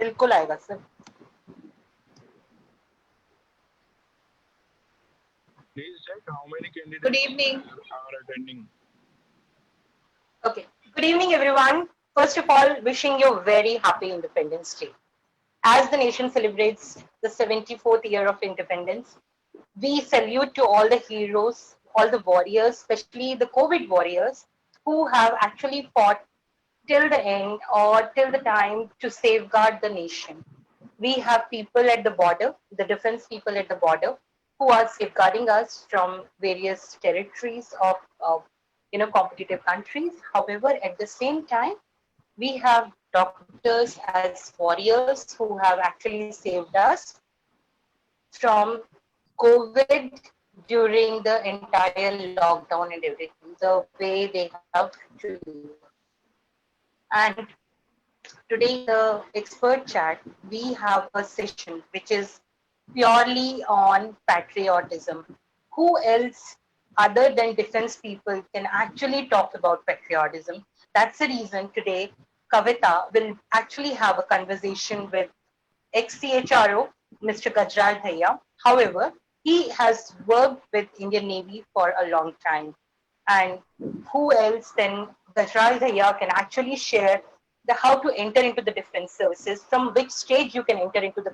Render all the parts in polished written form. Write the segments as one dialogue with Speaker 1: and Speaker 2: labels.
Speaker 1: बिल्कुल आएगा sir.
Speaker 2: Please check how many candidates
Speaker 3: Good evening.
Speaker 2: are attending.
Speaker 1: Okay. Good evening, everyone. First of all, wishing you a very happy Independence Day. As the nation celebrates the 74th year of independence, we salute to all the heroes, all the warriors, especially the COVID warriors who have actually fought till the end or till the time to safeguard the nation. We have people at the border, the defense people at the border, who are safeguarding us from various territories of competitive countries. However, at the same time, we have doctors as warriors who have actually saved us from COVID during the entire lockdown and everything, the way they have to live. And today in the expert chat, we have a session which is purely on patriotism. Who else other than defense people can actually talk about patriotism? That's the reason today Kavita will actually have a conversation with ex-CHRO, Mr. Gajraj Dhaya. However, he has worked with Indian Navy for a long time. And who else than Gajraj Dhaya can actually share the how to enter into the defense services, from which stage you can enter into the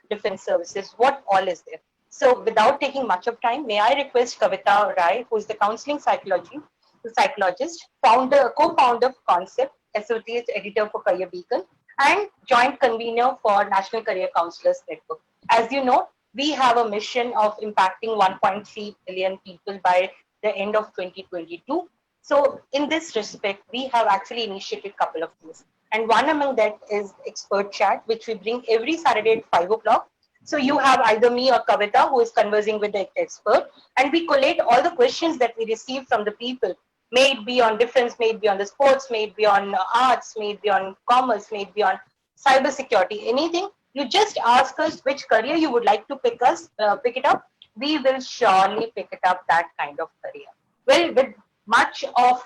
Speaker 1: defense services, what all is there. So without taking much of time, may I request Kavita Rai, who is the counseling psychologist, founder, co-founder of Concept, associate editor for Career Beacon, and joint convener for National Career Counselors Network. As you know, we have a mission of impacting 1.3 billion people by the end of 2022. So in this respect, we have actually initiated a couple of things. And one among that is expert chat, which we bring every Saturday at 5 o'clock. So you have either me or Kavita who is conversing with the expert, and we collate all the questions that we receive from the people, may it be on defense, may it be on the sports, may it be on arts, may it be on commerce, may it be on cyber security, anything. You just ask us which career you would like to pick it up. We will surely pick it up, that kind of career. Well, with much of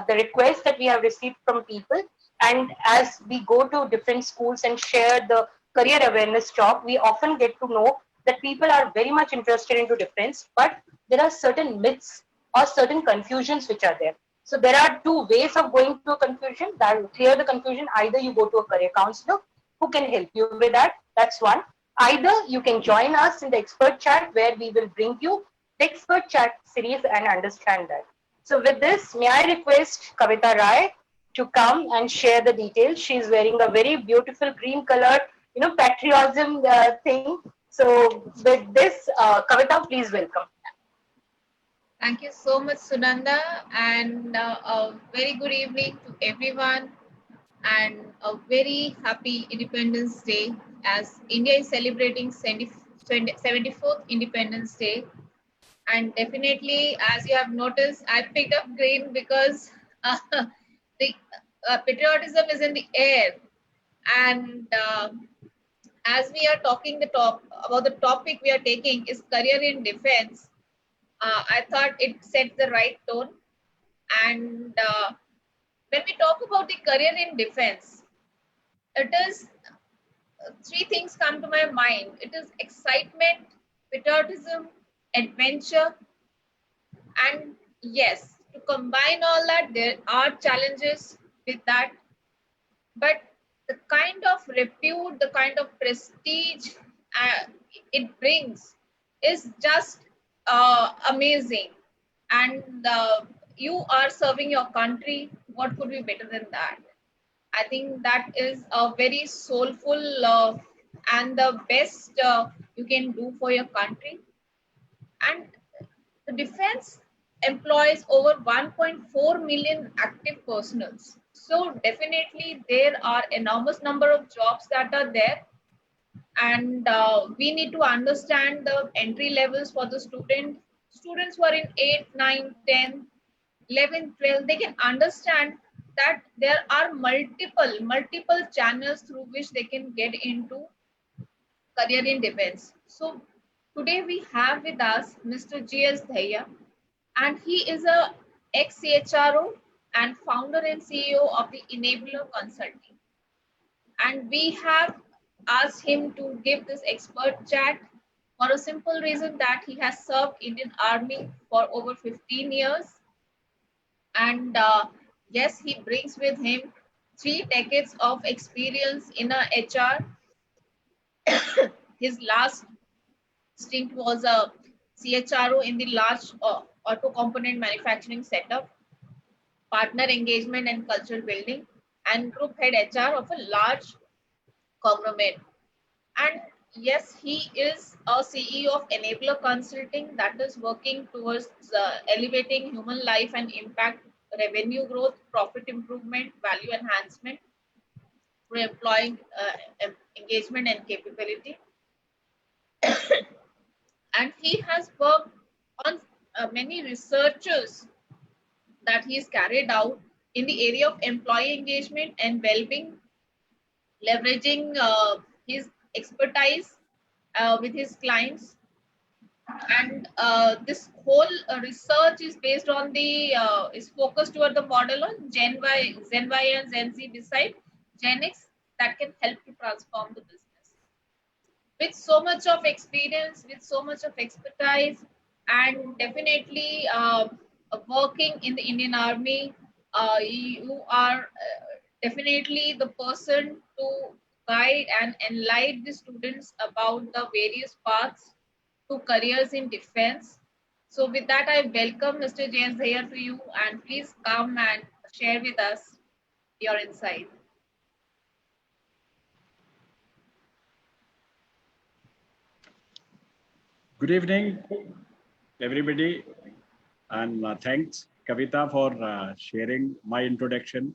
Speaker 1: the requests that we have received from people, and as we go to different schools and share the career awareness talk, we often get to know that people are very much interested into defense, but there are certain myths or certain confusions which are there. So there are two ways of going to a confusion. That will clear the confusion. Either you go to a career counselor who can help you with that. That's one. Either you can join us in the expert chat where we will bring you the expert chat series and understand that. So with this, may I request Kavita Rai to come and share the details. She's wearing a very beautiful green color, patriotism thing. So with this, Kavita, please welcome.
Speaker 3: Thank you so much, Sunanda, and a very good evening to everyone, and a very happy Independence Day as India is celebrating 74th Independence Day. And definitely, as you have noticed, I picked up green because the patriotism is in the air. And as we are talking about the topic we are taking is career in defense, I thought it set the right tone. And when we talk about the career in defense, it is three things come to my mind. It is excitement, patriotism, adventure, and yes, to combine all that, there are challenges with that. But the kind of repute, the kind of prestige it brings is just amazing. And you are serving your country. What could be better than that? I think that is a very soulful and the best you can do for your country. And the defense employs over 1.4 million active personals. So definitely there are enormous number of jobs that are there, and we need to understand the entry levels for the students who are in 8, 9, 10, 11, 12. They can understand that there are multiple channels through which they can get into career in defense. So today we have with us Mr. G.S. Dhaya, and he is a ex-CHRO and founder and CEO of the Enabler Consulting. And we have asked him to give this expert chat for a simple reason that he has served Indian Army for over 15 years. And yes, he brings with him 3 decades of experience in a HR. His last stint was a CHRO in the large auto component manufacturing setup, partner engagement and cultural building, and group head HR of a large conglomerate. And yes, he is a CEO of Enabler Consulting that is working towards elevating human life and impact, revenue growth, profit improvement, value enhancement through employee engagement and capability. And he has worked on many researches that he's carried out in the area of employee engagement and well-being, leveraging his expertise with his clients. And this whole research is based on the is focused toward the model on Gen Y and Gen Z beside Gen X that can help to transform the business. With so much of experience, with so much of expertise, and definitely working in the Indian Army, you are definitely the person to guide and enlighten the students about the various paths to careers in defense. So with that, I welcome Mr. James here to you, and please come and share with us your insight.
Speaker 4: Good evening, everybody, and thanks, Kavita, for sharing my introduction.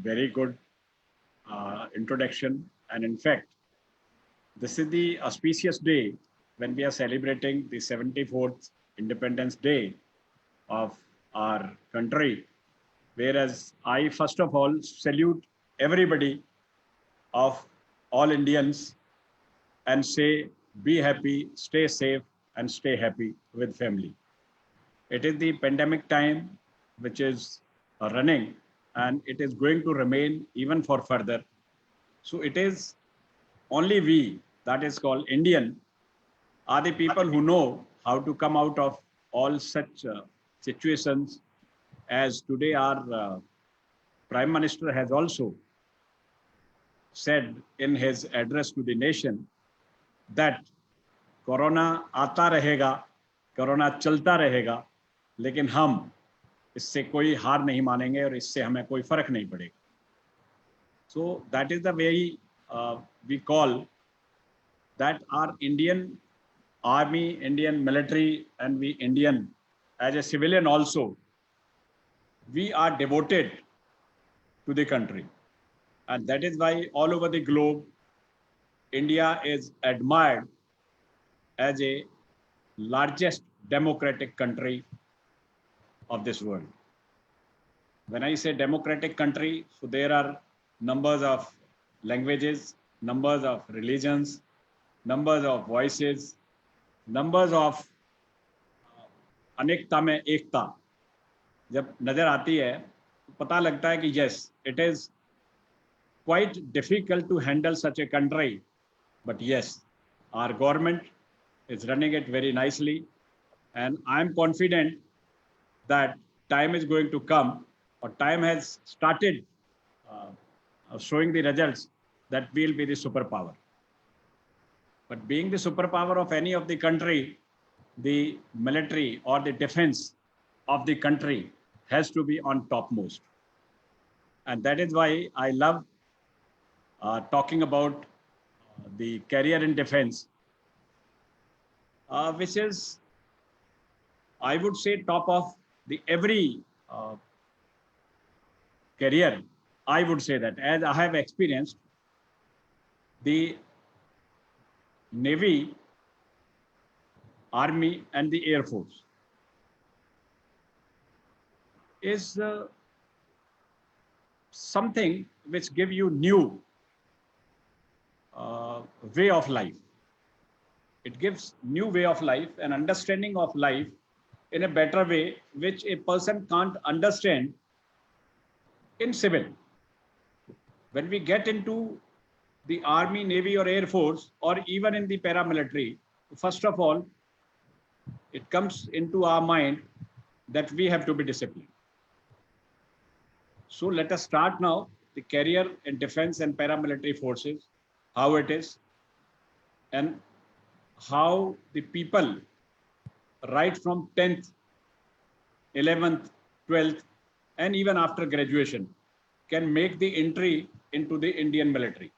Speaker 4: Very good introduction. And in fact, this is the auspicious day when we are celebrating the 74th Independence Day of our country. Whereas I, first of all, salute everybody of all Indians and say, be happy, stay safe, and stay happy with family. It is the pandemic time which is running, and it is going to remain even for further. So it is only we, that is called Indian, are the people who know how to come out of all such situations, as today our Prime Minister has also said in his address to the nation that corona आता रहेगा, corona चलता रहेगा, लेकिन हम इससे कोई हार नहीं मानेंगे और इससे हमें कोई फर्क नहीं पड़ेगा. So that is the way we call that our Indian army, Indian military, and we Indian as a civilian also, we are devoted to the country. And that is why all over the globe, India is admired as a largest democratic country of this world. When I say democratic country, so there are numbers of languages, numbers of religions, numbers of voices, numbers of अनेकता में एकता जब नजर आती है तो पता लगता है कि yes, it is quite difficult to handle such a country, but yes, our government is running it very nicely, and I am confident that time is going to come, or time has started showing the results that we will be the superpower. But being the superpower of any of the country, the military or the defense of the country has to be on topmost. And that is why I love talking about the career in defense, which is, I would say, top of the every career. I would say that, as I have experienced, the Navy, Army, and the Air Force is something which give you new way of life. It gives new way of life and understanding of life in a better way, which a person can't understand in civil. when we get into the Army, Navy, or Air Force, or even in the paramilitary, first of all, it comes into our mind that we have to be disciplined. So let us start now the career in defense and paramilitary forces, how it is, and how the people right from 10th, 11th, 12th, and even after graduation can make the entry into the Indian military.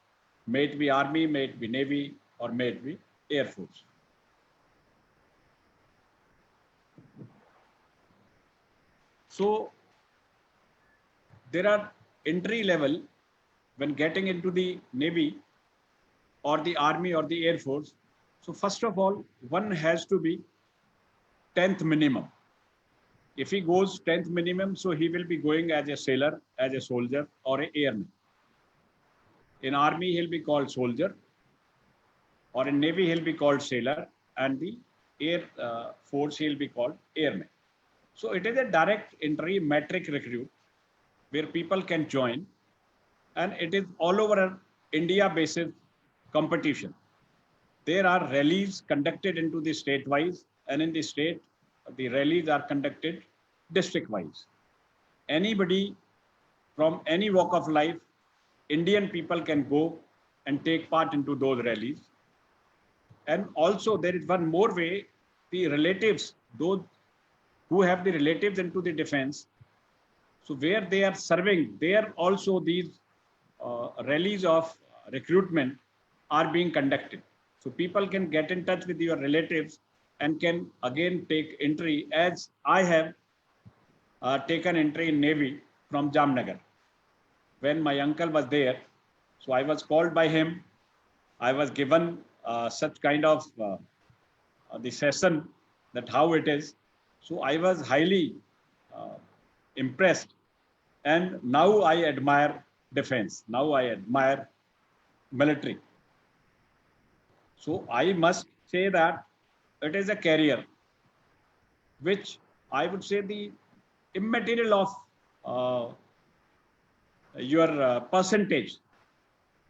Speaker 4: May it be Army, may it be Navy, or may it be Air Force. So there are entry level when getting into the Navy or the Army or the Air Force. So first of all, one has to be 10th minimum. If he goes 10th minimum, so he will be going as a sailor, as a soldier, or an airman. In Army, he'll be called soldier, or in Navy, he'll be called sailor, and the Air Force, he'll be called airman. So it is a direct entry metric recruit where people can join, and it is all over India basis competition. There are rallies conducted into the state wise, and in the state, the rallies are conducted district wise. Anybody from any walk of life, Indian people can go and take part into those rallies. And also there is one more way, the relatives, those who have the relatives into the defense, so where they are serving, there also these rallies of recruitment are being conducted. So people can get in touch with your relatives and can again take entry, as I have taken entry in Navy from Jamnagar. When my uncle was there, so I was called by him. I was given such kind of the session that how it is. So I was highly impressed, and now I admire defense. Now I admire military. So I must say that it is a career which I would say the immaterial of your percentage.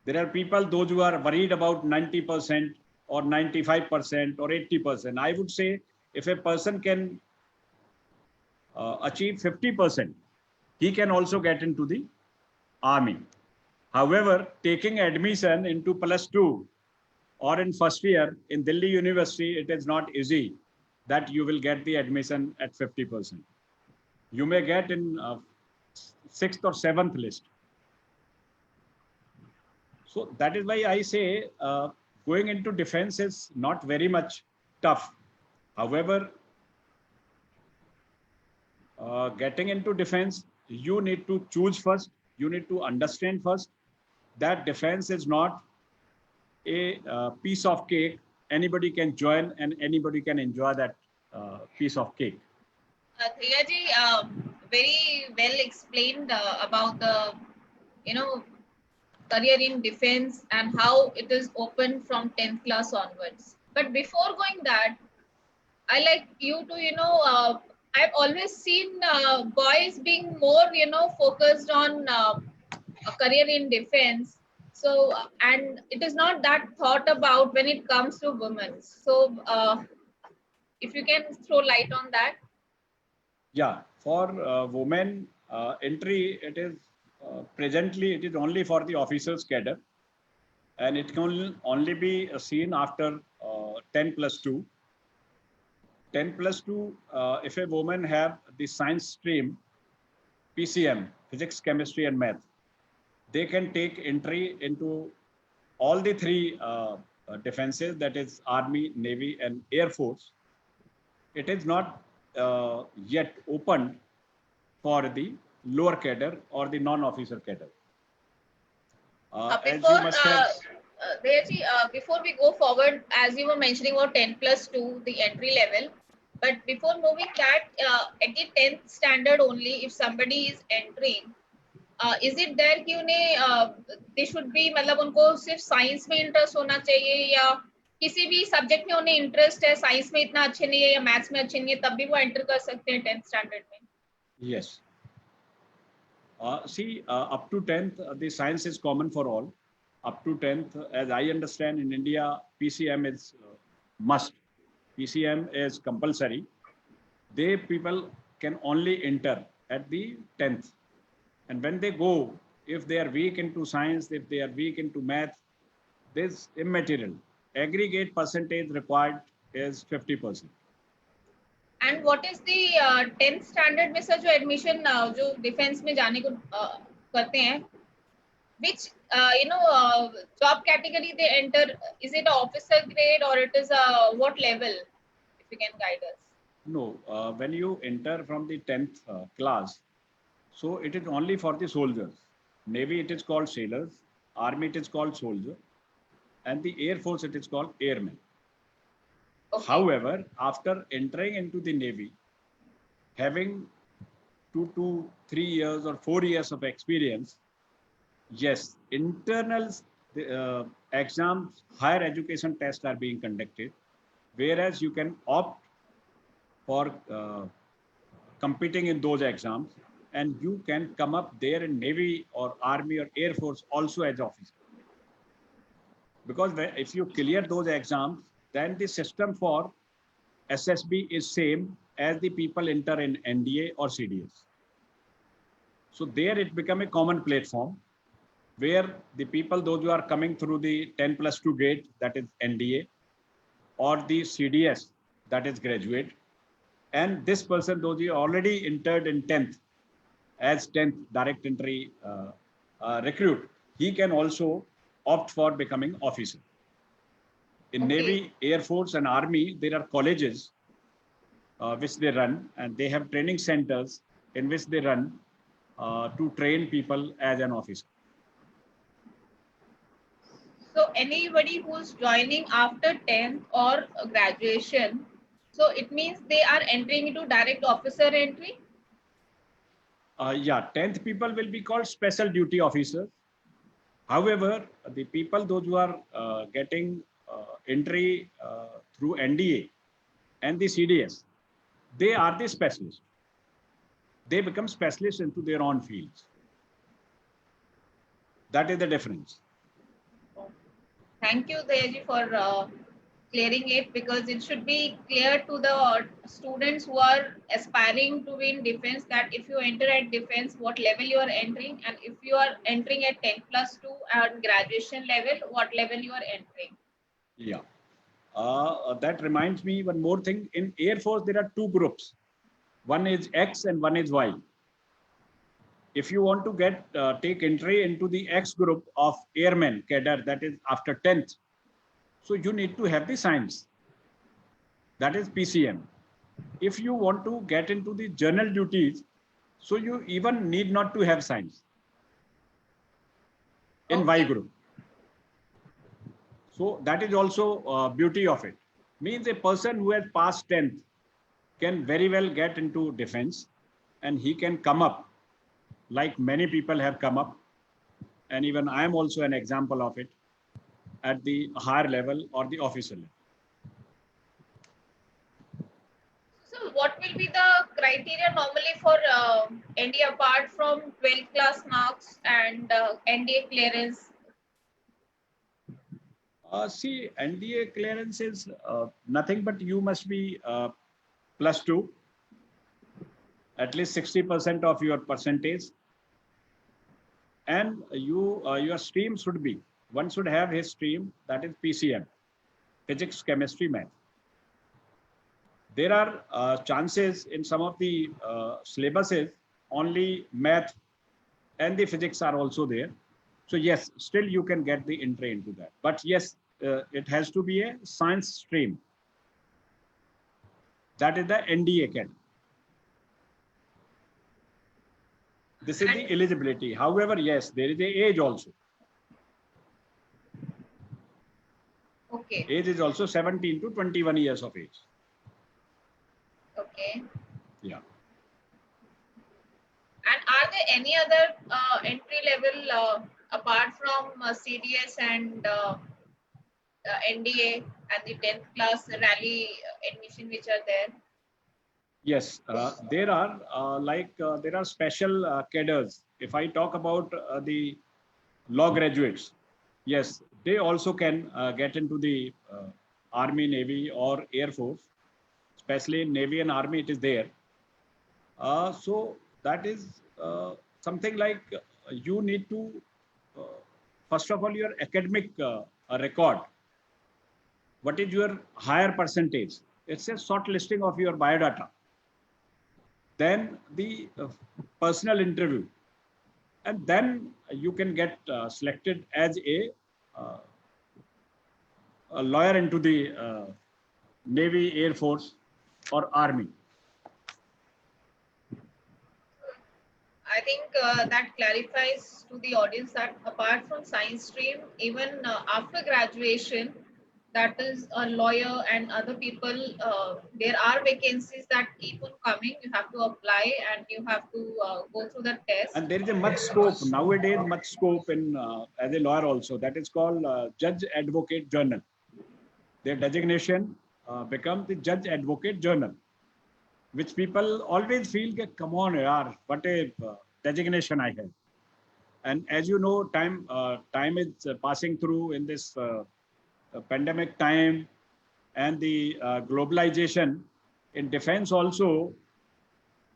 Speaker 4: There are people, those who are worried about 90% or 95% or 80%. I would say if a person can achieve 50%, he can also get into the Army. However, taking admission into +2 or in first year in Delhi University, it is not easy that you will get the admission at 50%. You may get in 6th or 7th list. So that is why I say going into defense is not very much tough. However, getting into defense, you need to choose first. You need to understand first that defense is not a piece of cake. Anybody can join and anybody can enjoy that piece of cake.
Speaker 3: Thiaji, very well explained about the, career in defense and how it is open from 10th class onwards. But before going that, I like you to, I've always seen boys being more, focused on a career in defense. So, and it is not that thought about when it comes to women. So, if you can throw light on that.
Speaker 4: Yeah, for women entry, it is presently it is only for the officers cadre, and it can only be seen after 10+2. 10+2, if a woman have the science stream, PCM, physics, chemistry, and math, they can take entry into all the three defenses, that is Army, Navy, and Air Force. It is not yet opened for the lower cadre or the non-officer cadre. As you must have...
Speaker 3: Before we go forward, as you were mentioning about 10+2, the entry level, but before moving that, at the 10th standard only, if somebody is entering, is it there कि उन्हें they should be मतलब उनको सिर्फ science में interest होना चाहिए या किसी भी सब्जेक्ट में उन्हें इंटरेस्ट है, साइंस में इतना अच्छे नहीं है या मैथ्स में अच्छे नहीं है, तब भी वो एंटर कर सकते हैं 10th स्टैंडर्ड में?
Speaker 4: Yes. Up to 10th, the science is common for all. Up to 10th, as I understand in India, PCM is must. PCM is compulsory. They people can only enter at the 10th. And when they go, if they are weak into science, if they are weak into math, this immaterial. Aggregate percentage required is 50%.
Speaker 3: And what is the 10th standard में sir जो admission जो defense में जाने को करते हैं, which job category they enter? Is it a officer grade or it is a what level? If you can guide us.
Speaker 4: No, when you enter from the 10th class, so it is only for the soldiers. Navy it is called sailors, Army it is called soldier, and the Air Force it is called airmen.
Speaker 3: Okay.
Speaker 4: However, after entering into the Navy, having 2 to 3 years or 4 years of experience, yes, internals exams, higher education tests are being conducted, whereas you can opt for competing in those exams, and you can come up there in Navy or Army or Air Force also as officer. Because if you clear those exams, then the system for SSB is same as the people enter in NDA or CDS. So there it become a common platform where the people, those who are coming through the 10+2 gate, that is NDA, or the CDS, that is graduate, and this person, those who already entered in 10th, as 10th direct entry recruit, he can also opt for becoming officer. In
Speaker 3: Okay.
Speaker 4: Navy, Air Force and Army, there are colleges which they run, and they have training centers in which they run to train people as an officer.
Speaker 3: So anybody who's joining after 10th or graduation, so it means they are entering into direct officer entry?
Speaker 4: Yeah, 10th people will be called special duty officers. However, the people, those who are getting entry through NDA and the CDS, they are the specialists. They become specialists into their own fields. That is the difference.
Speaker 3: Thank you, Dayaji, for clearing it, because it should be clear to the students who are aspiring to be in defense that if you enter at defense, what level you are entering, and if you are entering at 10+2 and graduation level, what level you are entering.
Speaker 4: Yeah. That reminds me one more thing. In Air Force, there are 2 groups. One is X and one is Y. If you want to take entry into the X group of airmen cadre, that is after 10th, so you need to have the science. That is PCM. If you want to get into the general duties, so you even need not to have science in Y group. So that is also beauty of it. Means a person who has passed 10th can very well get into defense, and he can come up like many people have come up, and even I am also an example of it, at the higher level or the officer level.
Speaker 3: So what will be the criteria normally for NDA apart from 12th class marks and NDA clearance?
Speaker 4: NDA clearance is nothing but you must be +2, at least 60% of your percentage, and your stream should be, one should have his stream, that is PCM, physics, chemistry, math. There are chances in some of the syllabuses only math and the physics are also there. So yes, still you can get the entry into that. But yes, it has to be a science stream. That is the NDA category. This is the eligibility. However, yes, there is a age also.
Speaker 3: Okay.
Speaker 4: Age is also 17 to 21 years of age.
Speaker 3: Okay.
Speaker 4: Yeah.
Speaker 3: And are there any other entry level apart from CDS and NDA and the 10th class rally admission which are there?
Speaker 4: Yes, there are there are special cadres. If I talk about the law graduates, yes, they also can get into the Army, Navy, or Air Force. Especially in Navy and Army, it is there. So that is something like you need to, uh, first of all, your academic record. What is your higher percentage? It's a short listing of your biodata. Then the personal interview, and then you can get selected as uh, a lawyer into the Navy, Air Force, or Army.
Speaker 3: I think that clarifies to the audience that apart from science stream, even after graduation, that is a lawyer and other people, there are vacancies that keep on coming. You have to apply and you have to go through the test.
Speaker 4: And there is a much scope nowadays, much scope in as a lawyer also. That is called Judge Advocate Journal. Their designation become the Judge Advocate Journal, which people always feel, come on, yaar, what a designation I have. And as you know, time is passing through in this pandemic time, and the globalization in defense also.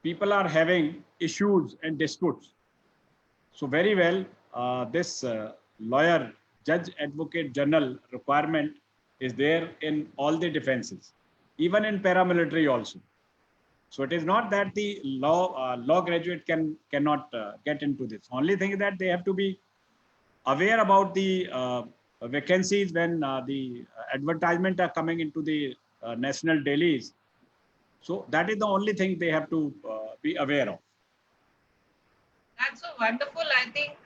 Speaker 4: People are having issues and disputes. So very well, this lawyer, judge, advocate, general requirement is there in all the defenses, even in paramilitary also. So it is not that the law graduate cannot get into this. Only thing is that they have to be aware about the vacancies when the advertisement are coming into the national dailies. So that is the only thing they have to be aware of.
Speaker 3: That's so wonderful. I think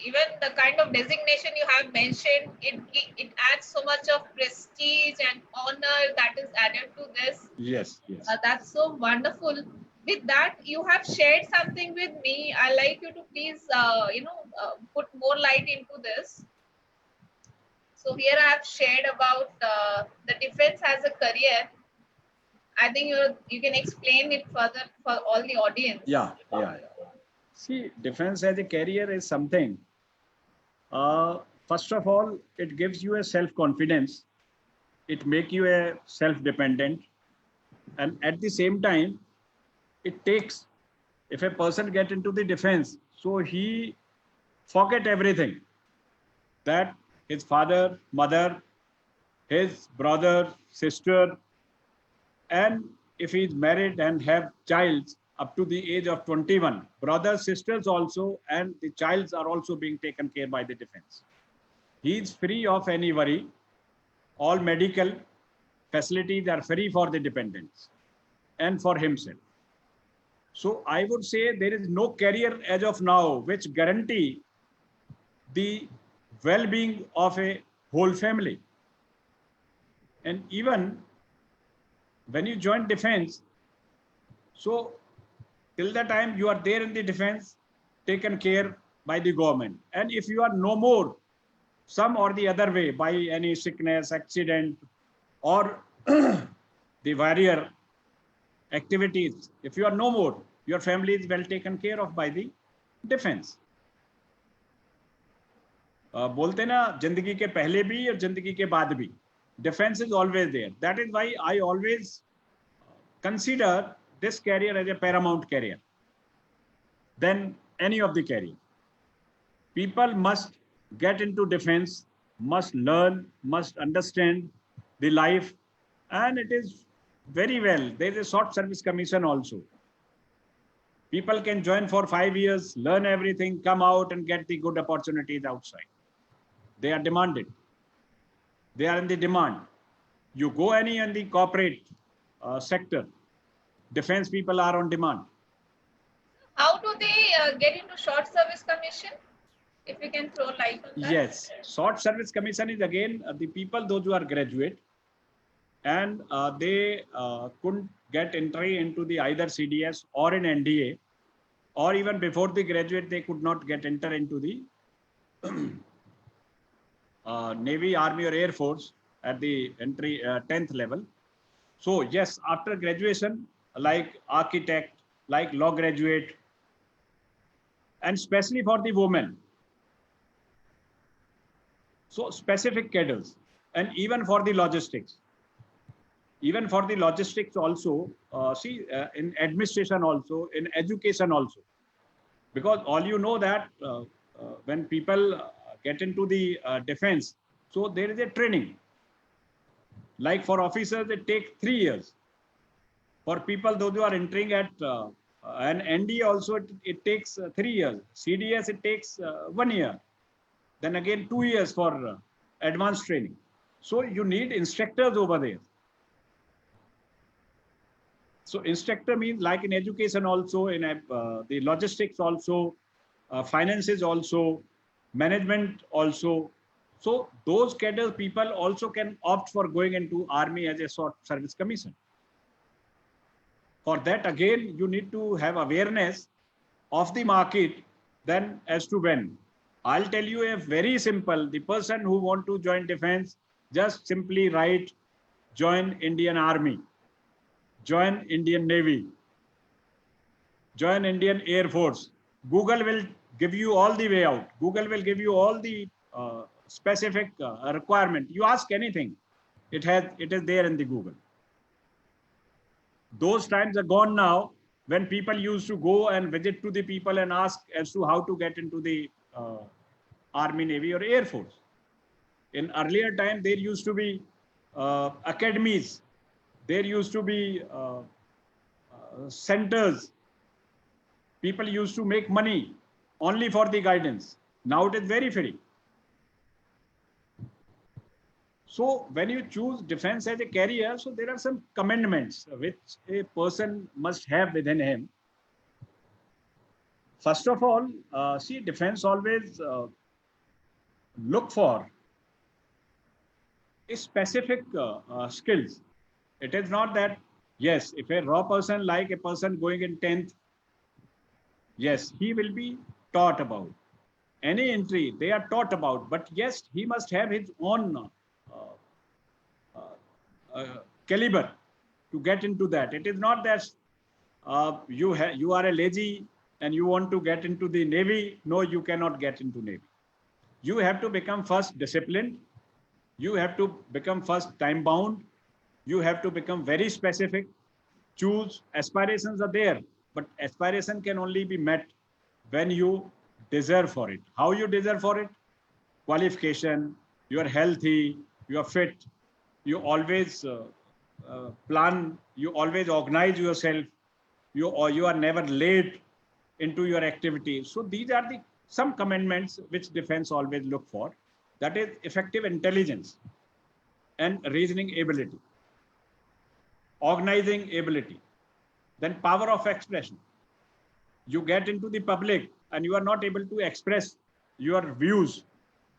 Speaker 3: even the kind of designation you have mentioned, it adds so much of prestige and honor that is added to this.
Speaker 4: Yes, yes.
Speaker 3: That's so wonderful. With that, you have shared something with me. I like you to please, put more light into this. So here I have shared about the defense as a career. I think you can explain it further for all the audience.
Speaker 4: Yeah. See, defense as a career is something. First of all, it gives you a self-confidence. It makes you a self-dependent. And at the same time, it takes, if a person get into the defense, so he forget everything. That his father, mother, his brother, sister, and if he is married and have child up to the age of 21, brothers, sisters also, and the childs are also being taken care by the defense. He is free of any worry. All medical facilities are free for the dependents and for himself. So I would say there is no career as of now which guarantee the well-being of a whole family. And even when you join defense, so till the time you are there in the defense, taken care by the government. And if you are no more, some or the other way, by any sickness, accident, or the warrior activities, if you are no more, your family is well taken care of by the defense. बोलते ना जिंदगी के पहले भी और जिंदगी के बाद भी, defense is always there. That is why I always consider this career as a paramount career than any of the career. People must get into defense, must learn, must understand the life, and it is very well. There is a short service commission also. People can join for 5 years, learn everything, come out and get the good opportunities outside. They are demanded. They are in the demand. You go any in the corporate sector, defense people are on demand.
Speaker 3: How do they get into short service commission? If you can throw light on that.
Speaker 4: Yes, short service commission is again the people, those who are graduate, and they couldn't get entry into the either CDS or in NDA, or even before the graduate, they could not get enter into the Navy, Army, or Air Force at the entry 10th level. So yes, after graduation, like architect, like law graduate, and especially for the women. So specific cadres, and even for the logistics. Even for the logistics also, in administration also, in education also. Because all you know that when people get into the defense, so there is a training. Like for officers, it takes 3 years. For people, those who are entering at an ND also, it takes 3 years. CDS, it takes 1 year. Then again, 2 years for advanced training. So you need instructors over there. So instructor means like in education also, in the logistics also, finances also, management also. So those cadre people also can opt for going into army as a short service commission. For that, again, you need to have awareness of the market then as to when. I'll tell you a very simple, the person who want to join defense, just simply write, join Indian Army, join Indian Navy, join Indian Air Force. Google will give you all the way out. Google will give you all the specific requirement. You ask anything, it is there in the Google. Those times are gone now when people used to go and visit to the people and ask as to how to get into the Army, Navy, or Air Force. In earlier time, there used to be academies. There used to be centers. People used to make money only for the guidance. Now it is very free. So when you choose defense as a career, so there are some commandments which a person must have within him. First of all, see, defense always look for a specific skills. It is not that, yes, if a raw person like a person going in 10th, yes, he will be taught about. Any entry, they are taught about, but yes, he must have his own caliber to get into that. It is not that you are a lazy and you want to get into the Navy. No, you cannot get into Navy. You have to become first disciplined. You have to become first time bound. You have to become very specific. Choose. Aspirations are there, but aspiration can only be met when you deserve for it. How you deserve for it? Qualification. You are healthy. You are fit. You always plan. You always organize yourself. You are never late into your activity. So these are the some commandments which defense always look for. That is effective intelligence and reasoning ability, organizing ability, then power of expression. You get into the public and you are not able to express your views,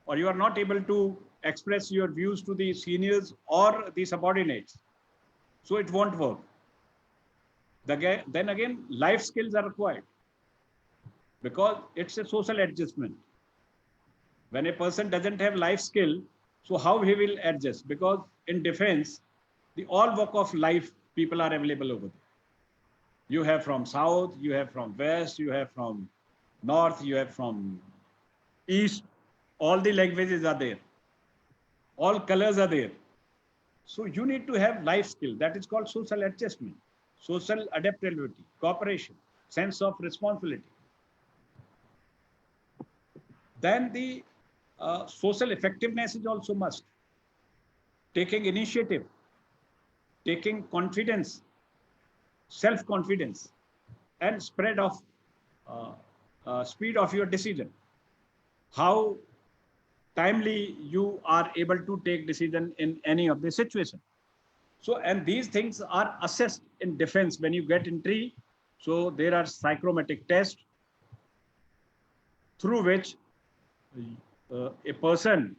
Speaker 4: or you are not able to express your views to the seniors or the subordinates. So it won't work. Then again, life skills are required because it's a social adjustment. When a person doesn't have life skill, so how he will adjust? Because in defense, the all walk of life people are available over there. You have from south, you have from west, you have from north, you have from east. All the languages are there. All colors are there. So you need to have life skill. That is called social adjustment, social adaptability, cooperation, sense of responsibility. Then the social effectiveness is also must. Taking initiative, taking confidence, self-confidence, and speed of your decision. How timely you are able to take decision in any of the situation. So, and these things are assessed in defense when you get entry. So there are psychrometric tests through which a person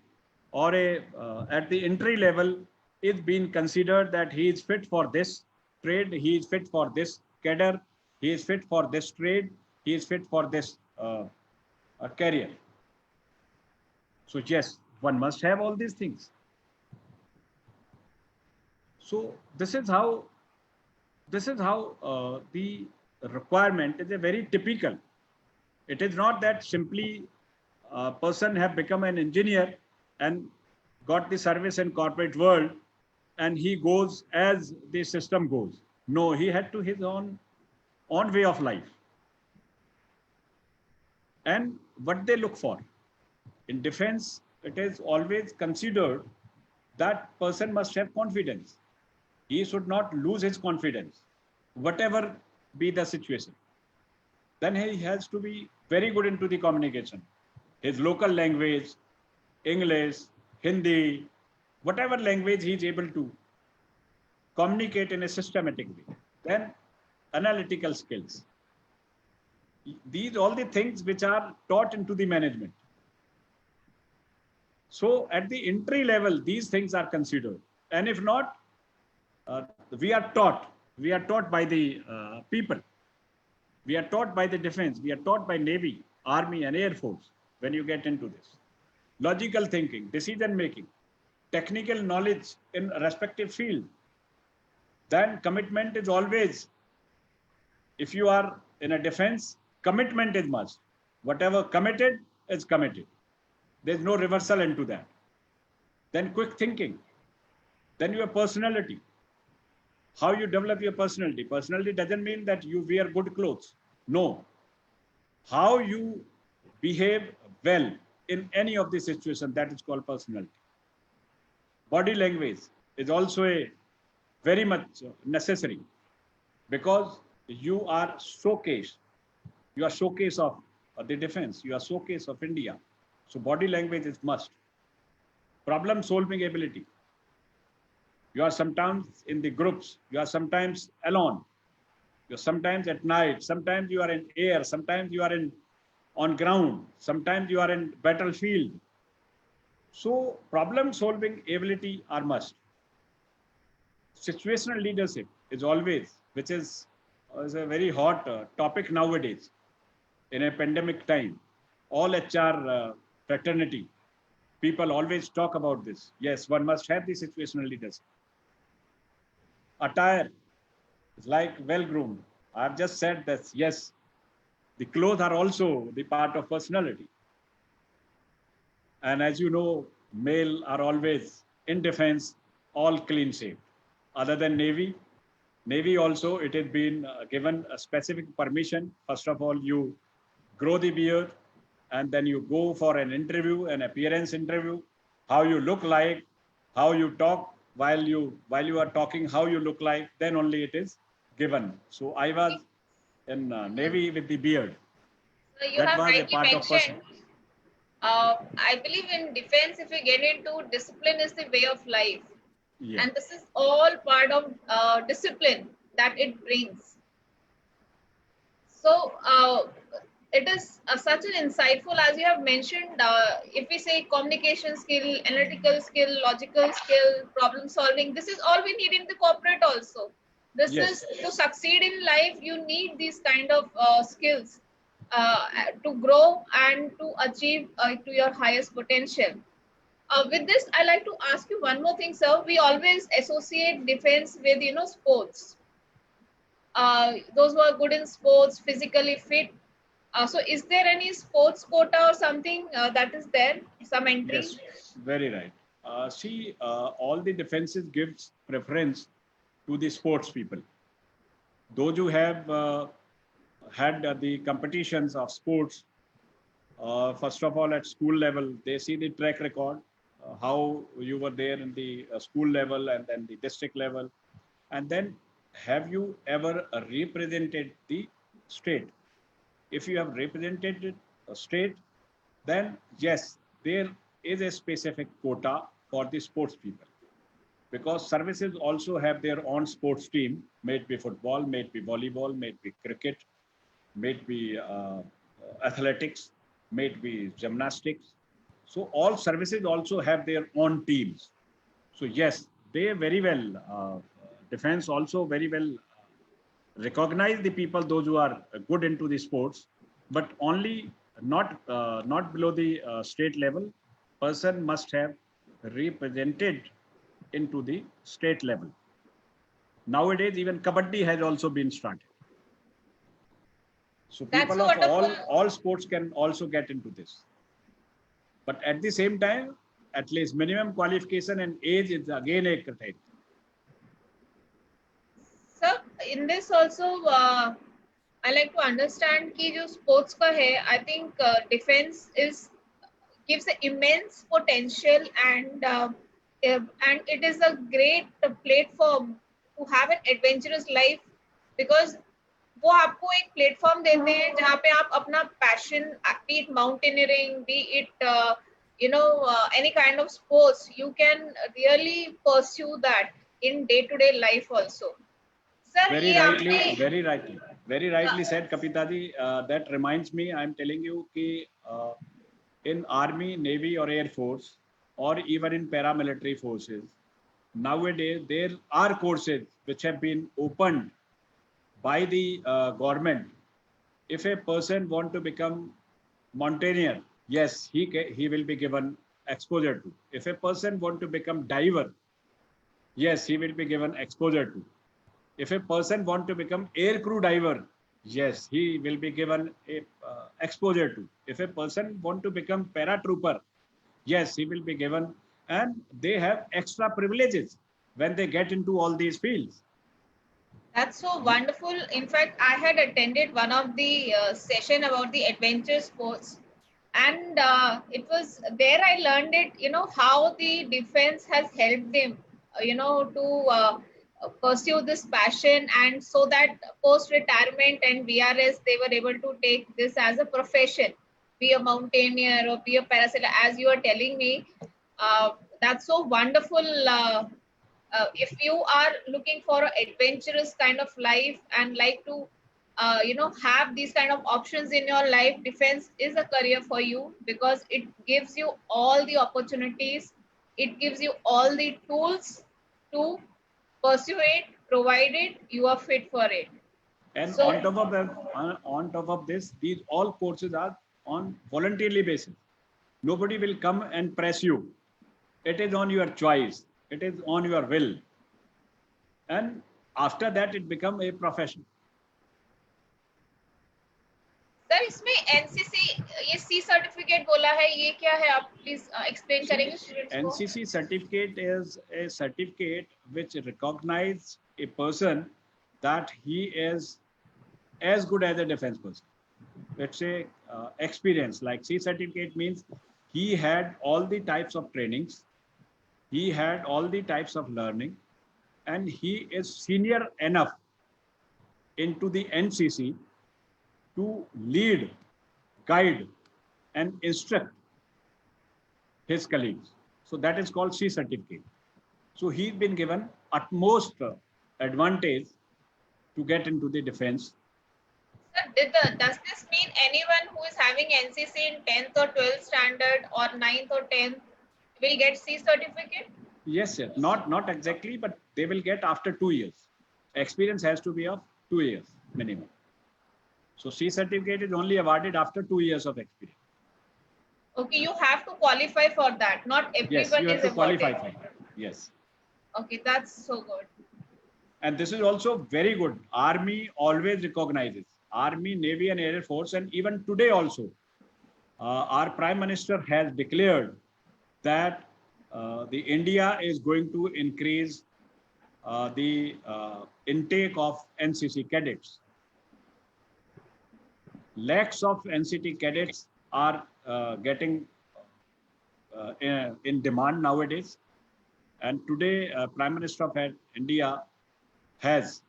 Speaker 4: or at the entry level is being considered that he is fit for this trade, he is fit for this cadre, he is fit for this trade, he is fit for this career. So yes, one must have all these things. So this is how this is how the requirement is a very typical. It is not that simply a person have become an engineer and got the service in corporate world and he goes as the system goes. No, he had to his own way of life. And what they look for in defense, it is always considered that person must have confidence. He should not lose his confidence, whatever be the situation. Then he has to be very good into the communication. His local language, English, Hindi, whatever language he is able to communicate in a systematic way. Then analytical skills. These all the things which are taught into the management. So at the entry level, these things are considered. And if not, we are taught by the people. We are taught by the defense. We are taught by Navy, Army, and Air Force when you get into this. Logical thinking, decision making, technical knowledge in respective field. Then commitment is always, if you are in a defense, commitment is must. Whatever committed is committed. There's no reversal into that. Then quick thinking. Then your personality. How you develop your personality. Personality doesn't mean that you wear good clothes. No. How you behave well in any of the situation, that is called personality. Body language is also a very much necessary because you are showcase. You are showcase of the defense. You are showcase of India. So body language is must. Problem solving ability. You are sometimes in the groups. You are sometimes alone. You are sometimes at night. Sometimes you are in air. Sometimes you are on ground. Sometimes you are in battlefield. So problem solving ability are must. Situational leadership is always, which is a very hot topic nowadays in a pandemic time. All HR fraternity, people always talk about this. Yes, one must have the situational leadership. Attire is like well-groomed. I've just said that, yes, the clothes are also the part of personality. And as you know, male are always in defense, all clean shaved. Other than Navy, Navy also, it has been given a specific permission. First of all, you grow the beard and then you go for an interview, an appearance interview, how you look like, how you talk while you are talking, how you look like, then only it is given. So I was in Navy with the beard.
Speaker 3: So you
Speaker 4: That
Speaker 3: have
Speaker 4: was a
Speaker 3: rightly
Speaker 4: part of
Speaker 3: mentioned, I believe in defense, if you get into discipline is the way of life.
Speaker 4: Yeah.
Speaker 3: And this is all part of discipline that it brings. So it is such an insightful, as you have mentioned, if we say communication skill, analytical skill, logical skill, problem solving, this is all we need in the corporate also. This
Speaker 4: Yes.
Speaker 3: is to succeed in life, you need these kind of skills to grow and to achieve to your highest potential. With this, I like to ask you one more thing, sir. We always associate defense with, sports. Those who are good in sports, physically fit. So is there any sports quota or something that is there, some entry?
Speaker 4: Yes, very right. See, all the defenses gives preference to the sports people. Those who have had the competitions of sports, first of all at school level, they see the track record, how you were there in the school level and then the district level. And then have you ever represented the state? If you have represented a state, then yes, there is a specific quota for the sports people. Because services also have their own sports team, may it be football, may it be volleyball, may it be cricket, may it be athletics, may it be gymnastics. So all services also have their own teams. So yes, they very well, defense also very well recognize the people, those who are good into the sports, but only not below the state level. Person must have represented into the state level. Nowadays, even kabaddi has also been started. So
Speaker 3: That's
Speaker 4: people of
Speaker 3: wonderful.
Speaker 4: all sports can also get into this. But at the same time, at least minimum qualification and age is again a criteria.
Speaker 3: Sir, in this also, I like to understand कि जो sports का है, I think defense is gives an immense potential and it is a great platform to have an adventurous life because वो आपको एक platform देते हैं जहाँ पे आप अपना passion be it mountaineering, be it any kind of sports, you can really pursue that in day-to-day life also. Sir,
Speaker 4: Very
Speaker 3: ये
Speaker 4: rightly,
Speaker 3: आपने
Speaker 4: very rightly said, Kapita ji. That reminds me, I'm telling you कि in Army, Navy or Air Force or even in paramilitary forces, nowadays there are courses which have been opened by the government. If a person want to become mountaineer, yes, he will be given exposure to. If a person want to become diver, yes, he will be given exposure to. If a person want to become air crew diver, yes, he will be given a exposure to. If a person want to become paratrooper, yes, he will be given, and they have extra privileges when they get into all these fields.
Speaker 3: That's so wonderful. In fact, I had attended one of the session about the adventure sports, and it was there I learned it. How the defense has helped them. To pursue this passion, and so that post retirement and VRS, they were able to take this as a profession. Be a mountaineer or be a parasailer, as you are telling me. That's so wonderful. If you are looking for an adventurous kind of life and like to have these kind of options in your life, defense is a career for you because it gives you all the opportunities, it gives you all the tools to pursue it, provided you are fit for it.
Speaker 4: And
Speaker 3: So
Speaker 4: on top of this, these all courses are on voluntarily basis. Nobody will come and press you. It is on your choice. It is on your will. And after that, it become a profession.
Speaker 3: Sir इसमें NCC ये C certificate बोला है, ये क्या है, आप please explain करेंगे students को?
Speaker 4: NCC certificate is a certificate which recognizes a person that he is as good as a defense person. Let's say experience, like C certificate means he had all the types of trainings, he had all the types of learning, and he is senior enough into the NCC to lead, guide, and instruct his colleagues. So that is called C certificate. So he's been given utmost advantage to get into the defense.
Speaker 3: Sir, does this mean anyone who is having NCC in 10th or 12th standard or 9th or 10th will get C certificate?
Speaker 4: Yes, sir. Not exactly, but they will get after 2 years. Experience has to be of 2 years minimum. So C certificate is only awarded after 2 years of experience.
Speaker 3: Okay, you have to qualify for that. Not
Speaker 4: Yes,
Speaker 3: everyone
Speaker 4: you have
Speaker 3: is
Speaker 4: to qualify
Speaker 3: awarded.
Speaker 4: for that. Yes.
Speaker 3: Okay, that's so good.
Speaker 4: And this is also very good. Army always recognizes. Army, Navy, and Air Force, and even today also, our Prime Minister has declared that the India is going to increase the intake of NCC cadets. Lakhs of NCT cadets are getting in demand nowadays. And today, Prime Minister of India has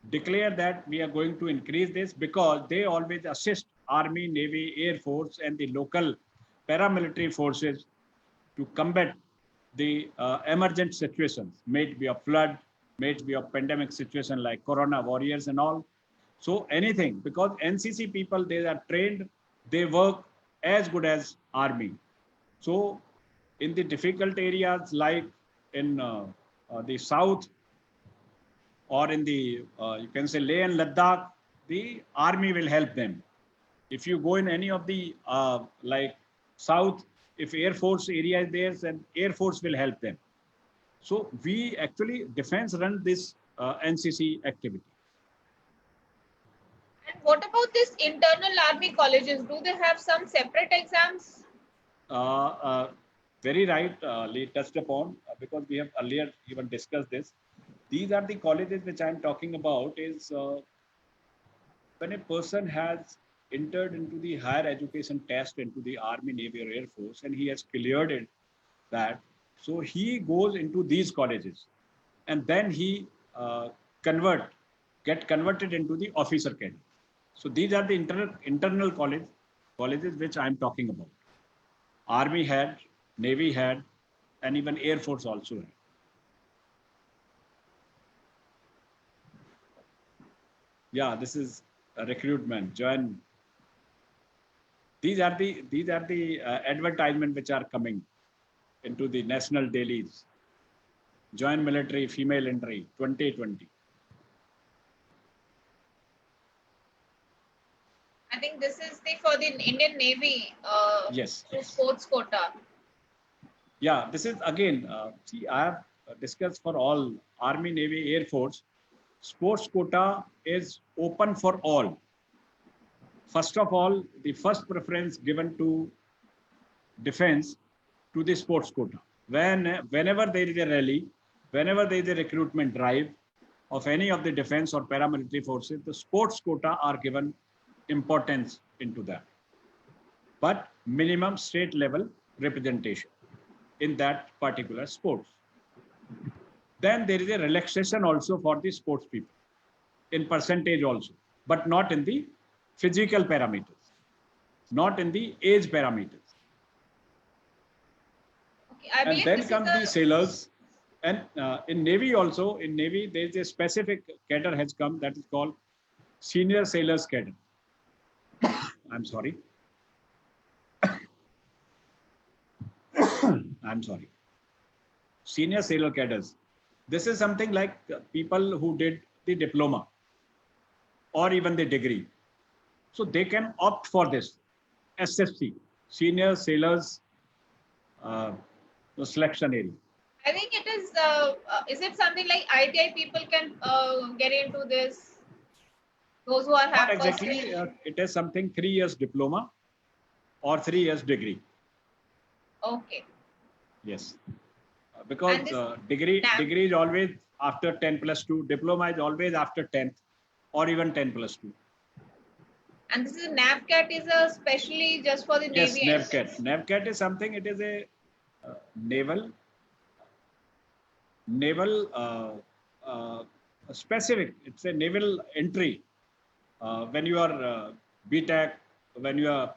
Speaker 4: declared that we are going to increase this because they always assist Army, Navy, Air Force, and the local paramilitary forces to combat the emergent situations, may it be a flood, may it be a pandemic situation like Corona warriors and all. So anything, because NCC people, they are trained, they work as good as Army. So in the difficult areas like in the south or in the, you can say Leh and Ladakh, the Army will help them. If you go in any of the like south, if Air Force area is there, then Air Force will help them. So we actually, defense run this NCC activity.
Speaker 3: And what about this internal army colleges? Do they have some separate exams?
Speaker 4: Very right, Lee touched upon, because we have earlier even discussed this. These are the colleges which I'm talking about is when a person has entered into the higher education test into the Army, Navy or Air Force and he has cleared it, that, so he goes into these colleges and then he get converted into the officer cadre. So these are the internal colleges which I'm talking about. Army had, Navy had, and even Air Force also had. Yeah, this is a recruitment. Join. These are the advertisement which are coming into the national dailies. Join military, female entry, 2020.
Speaker 3: I think this is for the Indian Navy.
Speaker 4: Yes.
Speaker 3: Through sports quota.
Speaker 4: Yeah, this is again, see, I have discussed for all Army, Navy, Air Force. Sports quota is open for all. First of all, the first preference given to defense to the sports quota. Whenever there is a rally, whenever there is a recruitment drive of any of the defense or paramilitary forces, the sports quota are given importance into that. But minimum state level representation in that particular sports. Then there is a relaxation also for the sports people in percentage also, but not in the physical parameters, not in the age parameters.
Speaker 3: Okay, I
Speaker 4: And then come the sailors. And in Navy also, in Navy, there is a specific cadre has come that is called Senior Sailors Cadre. I'm sorry. I'm sorry. Senior Sailor Cadres. This is something like people who did the diploma or even the degree. So they can opt for this SSC, Senior Sailors Selection Area.
Speaker 3: I think it is it something like ITI people can get into this? Those who are
Speaker 4: Not exactly. It is something 3 years diploma or 3 years degree.
Speaker 3: Okay.
Speaker 4: Yes. Because degree is always after 10+2. Diploma is always after 10th or even 10+2.
Speaker 3: And this is NAVCAT is especially just for the
Speaker 4: yes,
Speaker 3: Navy.
Speaker 4: Yes, NAVCAT. NAVCAT is something, it is a naval specific. It's a naval entry. When you are BTEC, when you are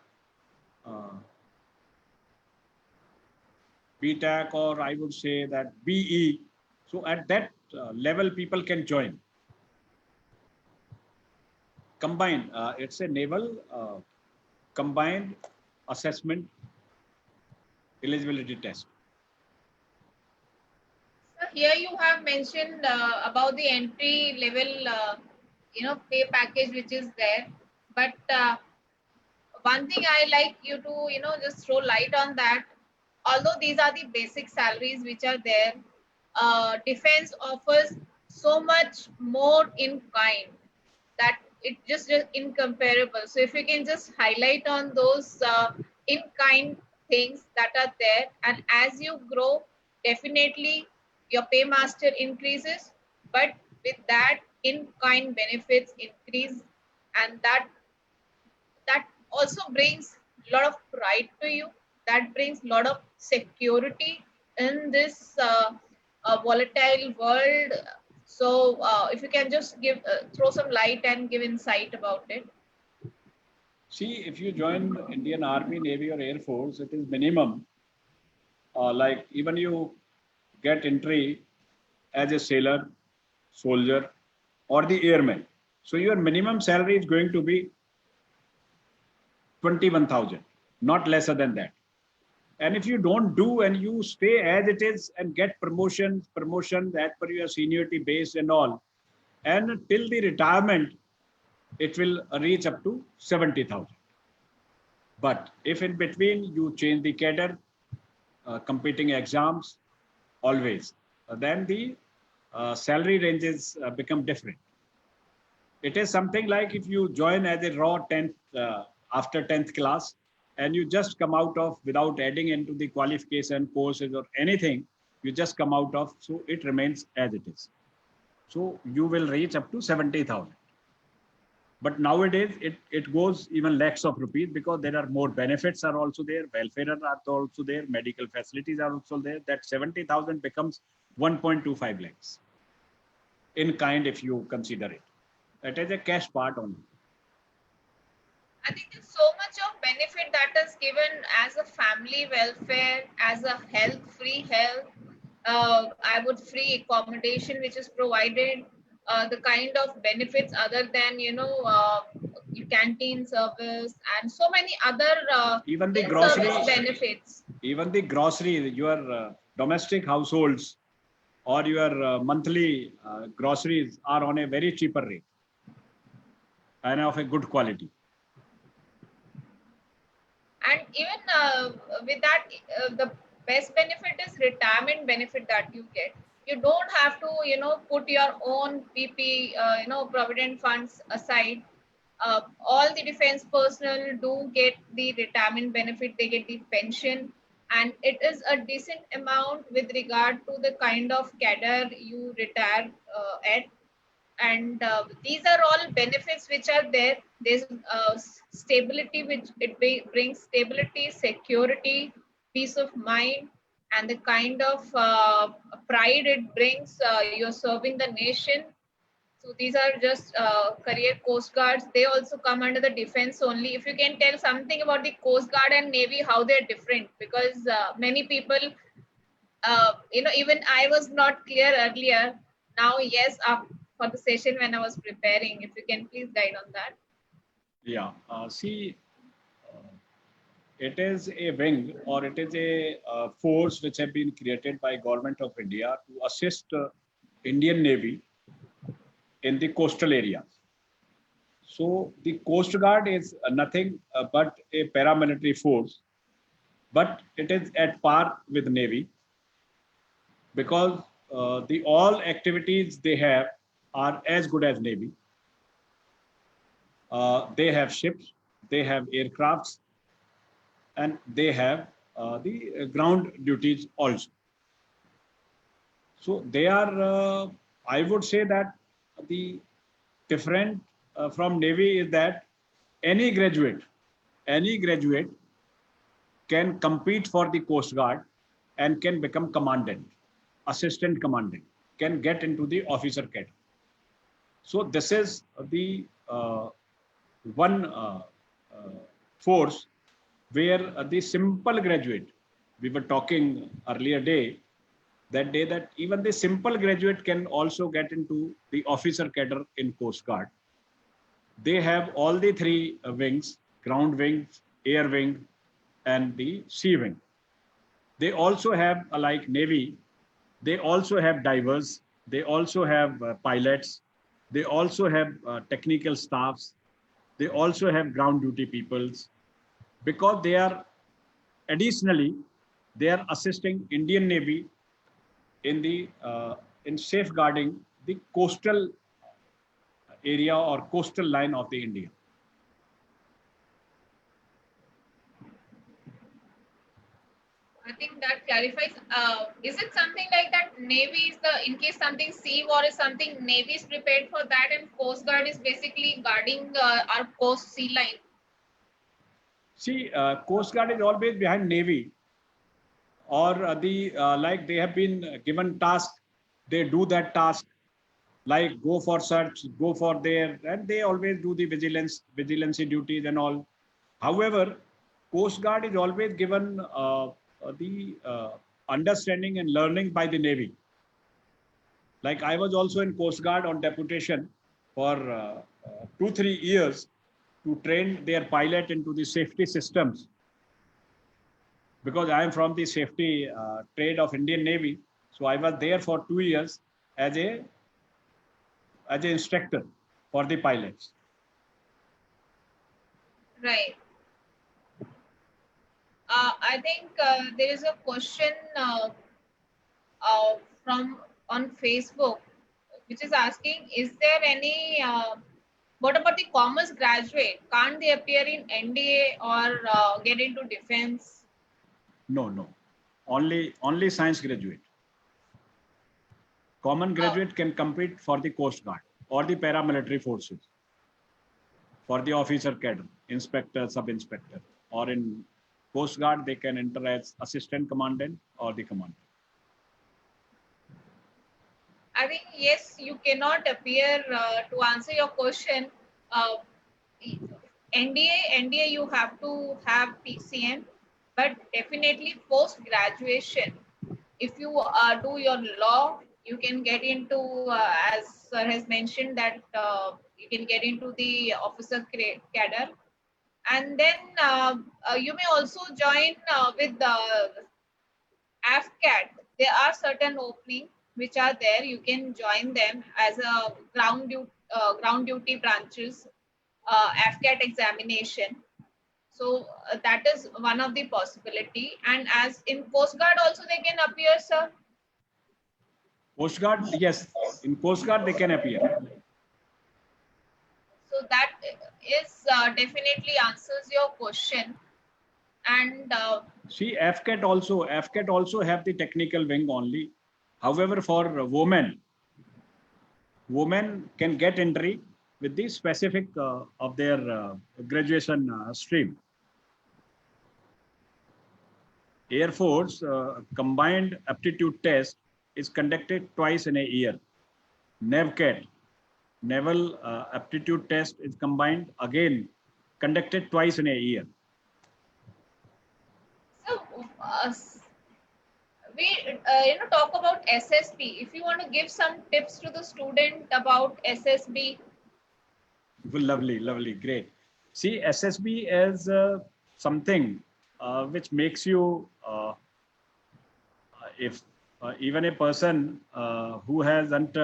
Speaker 4: BTEC, or I would say that BE. So at that level, people can join. Combined, it's a naval combined assessment eligibility test.
Speaker 3: So here you have mentioned about the entry level, pay package which is there. But one thing I like you to, just throw light on that. Although these are the basic salaries which are there, defense offers so much more in kind that it just incomparable. So if you can just highlight on those in kind things that are there, and as you grow, definitely your paymaster increases, but with that in kind benefits increase, and that also brings a lot of pride to you. That brings a lot of security in this volatile world. So if you can just throw some light and give insight about it.
Speaker 4: See, if you join Indian Army, Navy or Air Force, it is minimum. Like even you get entry as a sailor, soldier, or the airman. So your minimum salary is going to be 21,000, not lesser than that. And if you don't do and you stay as it is and get promotion as per your seniority base and all, and till the retirement, it will reach up to 70,000. But if in between you change the cadre, competing exams, always, then the salary ranges become different. It is something like if you join as a raw 10th after 10th class and you just come out of without adding into the qualification courses or anything, you just come out of, so it remains as it is. So you will reach up to 70,000. But nowadays it goes even lakhs of rupees because there are more benefits are also there, welfare are also there, medical facilities are also there. That 70,000 becomes 1.25 lakhs in kind if you consider it. That is a cash part only.
Speaker 3: I think there's so much of benefit that is given as a family welfare, as a health, free health. I would free accommodation which is provided, the kind of benefits other than canteen service and so many other
Speaker 4: Even the
Speaker 3: in-service benefits.
Speaker 4: Even the grocery, your domestic households or your monthly groceries are on a very cheaper rate and of a good quality.
Speaker 3: And even with that, the best benefit is retirement benefit that you get. You don't have to, put your own PP, provident funds aside. All the defense personnel do get the retirement benefit. They get the pension, and it is a decent amount with regard to the kind of cadre you retire at. And these are all benefits which are there. There's stability, which brings stability, security, peace of mind, and the kind of pride it brings. You're serving the nation. So these are just career coast guards. They also come under the defense only. If you can tell something about the coast guard and navy, how they're different, because many people, even I was not clear earlier. Now, yes, for the session when I was preparing, if you can please guide on that.
Speaker 4: Yeah, see, it is a wing or it is a force which have been created by Government of India to assist Indian Navy in the coastal areas. So the Coast Guard is nothing but a paramilitary force, but it is at par with Navy because the all activities they have are as good as Navy. They have ships, they have aircrafts, and they have the ground duties also. So they are, I would say that the different from Navy is that any graduate can compete for the Coast Guard and can become commandant, assistant commandant, can get into the officer cadre. So this is the one force where the simple graduate, we were talking earlier that even the simple graduate can also get into the officer cadre in Coast Guard. They have all the three wings, ground wing, air wing, and the sea wing. They also have, like Navy, they also have divers, they also have pilots, they also have technical staffs, they also have ground duty peoples, because they are additionally, they are assisting Indian Navy in the in safeguarding the coastal area or coastal line of the India.
Speaker 3: I think that clarifies. Is it something like that? Navy is in case something sea war is something, Navy is prepared for that, and Coast Guard is basically guarding our coast sea line.
Speaker 4: See, Coast Guard is always behind Navy, or like they have been given task, they do that task, like go for search, go for there, and they always do the vigilance duties and all. However, Coast Guard is always given the understanding and learning by the Navy. Like I was also in Coast Guard on deputation for 2-3 years to train their pilot into the safety systems, because I am from the safety trade of Indian Navy. So I was there for 2 years as an instructor for the pilots.
Speaker 3: Right. I think there is a question from on Facebook, which is asking, is there any, what about the commerce graduate? Can't they appear in NDA or get into defense?
Speaker 4: No, no. Only science graduate. Common graduate can compete for the Coast Guard or the paramilitary forces, for the officer cadre, inspector, sub-inspector, or in Coast Guard, they can enter as assistant commandant or the commander.
Speaker 3: I think, yes, you cannot appear to answer your question. Uh, NDA, you have to have PCM, but definitely post graduation, if you do your law, you can get into, as sir has mentioned, that you can get into the officer cadre, and then you may also join with the AFCAT. There are certain openings which are there. You can join them as a ground duty branches, AFCAT examination. So that is one of the possibility. And as in Coast Guard also they can appear, sir.
Speaker 4: Coast Guard, yes. In Coast Guard, they can appear.
Speaker 3: So that is definitely answers your question. And
Speaker 4: See, AFCAT also have the technical wing only. However, for women can get entry with the specific of their graduation stream. Air Force combined aptitude test is conducted twice in a year. NAVCAT, Naval Aptitude Test, is combined again, conducted twice in a year.
Speaker 3: so we talk about SSB. If you want to give some tips to the student about SSB.
Speaker 4: Lovely, great. See, SSB is something which makes you, if even a person who hasn't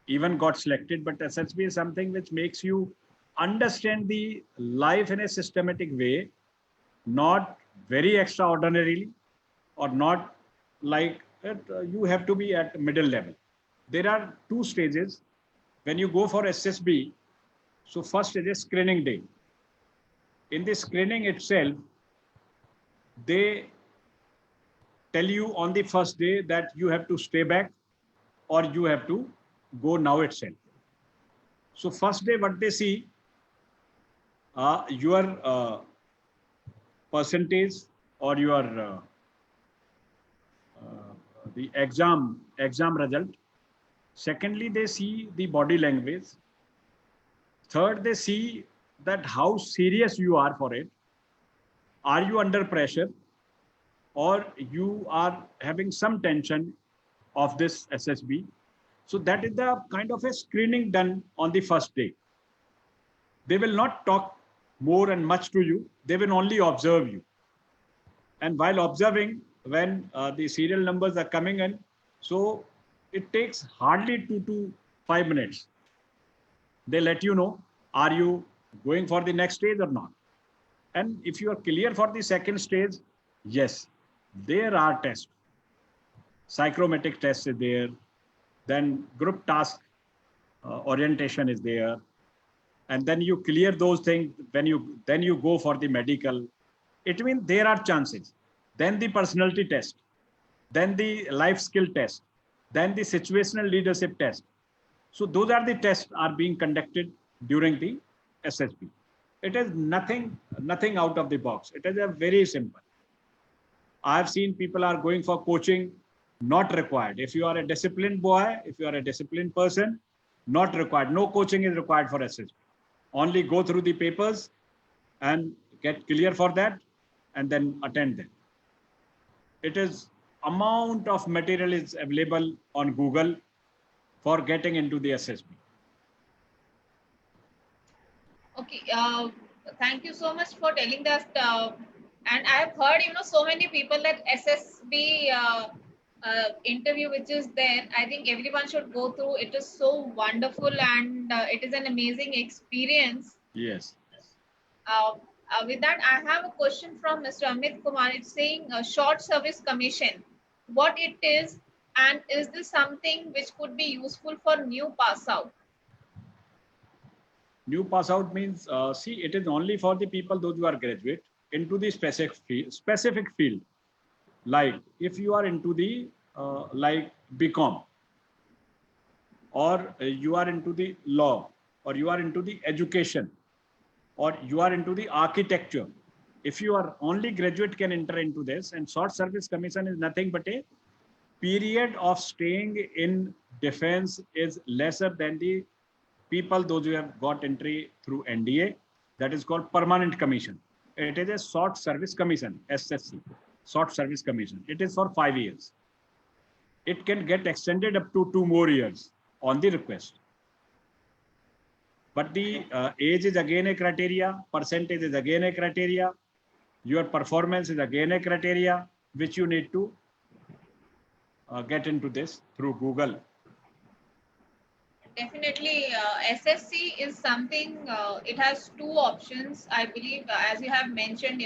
Speaker 4: even got selected, but SSB is something which makes you understand the life in a systematic way, not very extraordinarily, or not like you have to be at middle level. There are two stages when you go for SSB. So first is a screening day. In the screening itself, they tell you on the first day that you have to stay back or you have to go now itself. So first day, what they see, your percentage or your the exam result. Secondly, they see the body language. Third, they see that how serious you are for it. Are you under pressure, or you are having some tension of this SSB? So that is the kind of a screening done on the first day. They will not talk more and much to you. They will only observe you. And while observing, when the serial numbers are coming in, so it takes hardly 2 to 5 minutes. They let you know, are you going for the next stage or not? And if you are clear for the second stage, yes, there are tests. Psychrometric test is there. Then group task orientation is there. And then you clear those things, then you go for the medical. It means there are chances. Then the personality test, then the life skill test, then the situational leadership test. So those are the tests are being conducted during the SSB. It is nothing out of the box. It is a very simple. I have seen people are going for coaching, not required. If you are a disciplined boy, if you are a disciplined person, not required. No coaching is required for SSB. Only go through the papers and get clear for that and then attend them. It is amount of material is available on Google for getting into the SSB.
Speaker 3: Okay, thank you so much for telling that. And I have heard, so many people that SSB interview which is there. I think everyone should go through. It is so wonderful and it is an amazing experience.
Speaker 4: Yes.
Speaker 3: With that, I have a question from Mr. Amit Kumar. It's saying short service commission. What it is, And is this something which could be useful for new pass out?
Speaker 4: New pass out means, see, it is only for the people, those who are graduate into the specific field. Like if you are into the like BCom, or you are into the law, or you are into the education, or you are into the architecture. If you are only graduate can enter into this, and short service commission is nothing but a period of staying in defense is lesser than the people, those who have got entry through NDA, that is called permanent commission. It is a short service commission, SSC, short service commission. It is for 5 years. It can get extended up to 2 more years on the request. But the age is again a criteria, percentage is again a criteria, your performance is again a criteria, which you need to get into this through Google.
Speaker 3: Definitely, SSC is something, it has two options, I believe, as you have mentioned,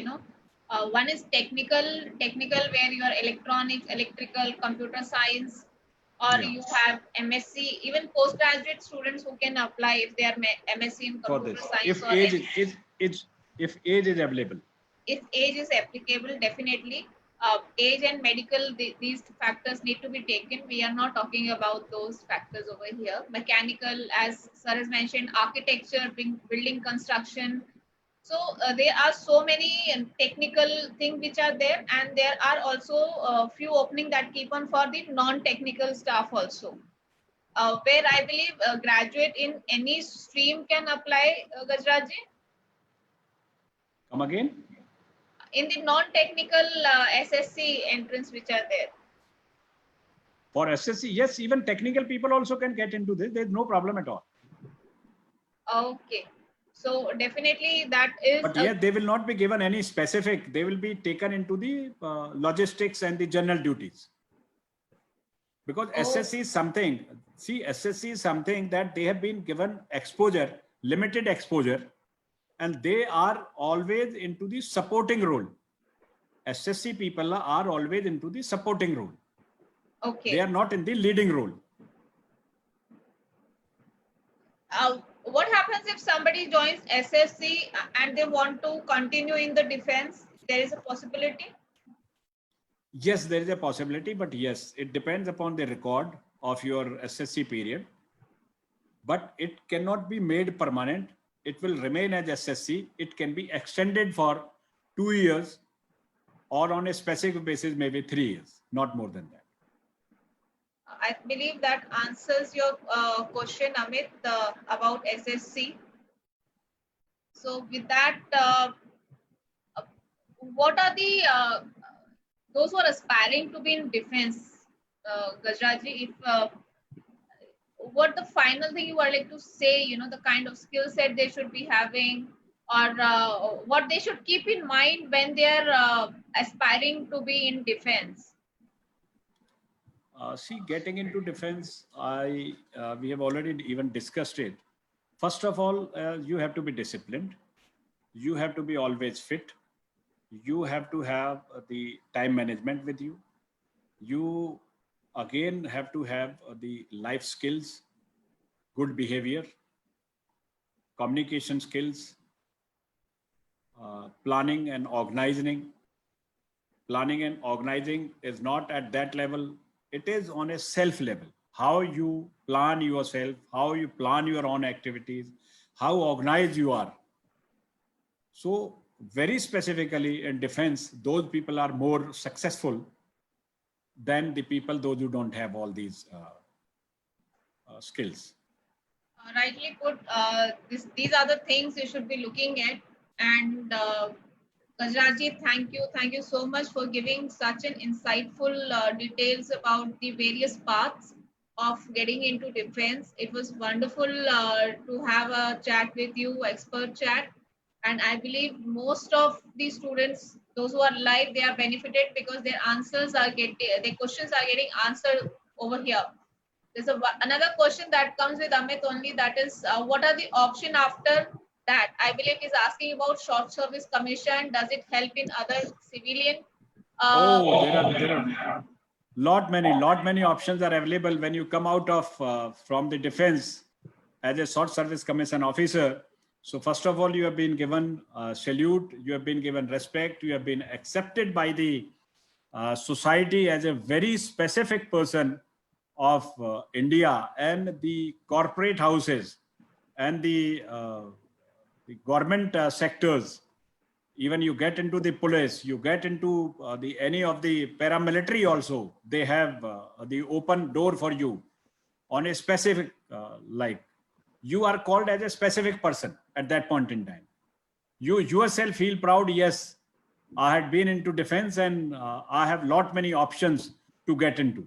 Speaker 3: one is technical where you are electronics, electrical, computer science, or
Speaker 4: Yeah.
Speaker 3: you have MSc, even postgraduate students who can apply if they are MSc in
Speaker 4: For
Speaker 3: computer
Speaker 4: this,
Speaker 3: science,
Speaker 4: if
Speaker 3: or
Speaker 4: age if age is available.
Speaker 3: if age is applicable, definitely. Age and medical, these factors need to be taken. We are not talking about those factors over here. Mechanical, as sir has mentioned, architecture, building construction. So there are so many technical things which are there, and there are also a few openings that keep on for the non-technical staff also. Where I believe a graduate in any stream can apply, Gajraji.
Speaker 4: Come again?
Speaker 3: In the non-technical SSC entrance which are there.
Speaker 4: For SSC, yes, even technical people also can get into this. There's no problem at all.
Speaker 3: Okay. So definitely that is.
Speaker 4: But yes, they will not be given any specific. They will be taken into the logistics and the general duties. Because SSC is something, see, SSC is something that they have been given exposure, limited exposure, and they are always into the supporting role. SSC people are always into the supporting role.
Speaker 3: Okay.
Speaker 4: They are not in the leading role.
Speaker 3: What happens if somebody joins SSC and they want to continue in the defense? There is a possibility?
Speaker 4: Yes, there is a possibility, but yes, it depends upon the record of your SSC period. But it cannot be made permanent. It will remain as SSC. It can be extended for 2 years, or on a specific basis, maybe 3 years, not more than that.
Speaker 3: I believe that answers your question, Amit, about SSC. So with that, what are the those who are aspiring to be in defense, Gajraji, if what the final thing you would like to say, the kind of skill set they should be having, or what they should keep in mind when they are aspiring to be in defense?
Speaker 4: See, getting into defense, we have already even discussed it. First of all, you have to be disciplined. You have to be always fit. You have to have the time management with you. You again have to have the life skills, good behavior, communication skills, planning and organizing. Planning and organizing is not at that level. It is on a self level. How you plan yourself, how you plan your own activities, how organized you are. So very specifically in defense, those people are more successful than the people, those who don't have all these skills.
Speaker 3: Rightly put. These are the things you should be looking at. And Gajraji, thank you so much for giving such an insightful details about the various paths of getting into defense. It was wonderful to have a chat with you, expert chat. And I believe most of the students, those who are live, they are benefited because their answers are their questions are getting answered over here. There's another question that comes with Amit only, that is, what are the option after that? I believe he's asking about short service commission. Does it help in other civilian?
Speaker 4: There are lot many options are available when you come out of from the defense as a short service commission officer. So first of all, you have been given salute, you have been given respect, you have been accepted by the society as a very specific person of India, and the corporate houses and the government sectors. Even you get into the police, you get into the any of the paramilitary also, they have the open door for you on a specific like you are called as a specific person at that point in time. You yourself feel proud, yes, I had been into defense and I have lot many options to get into.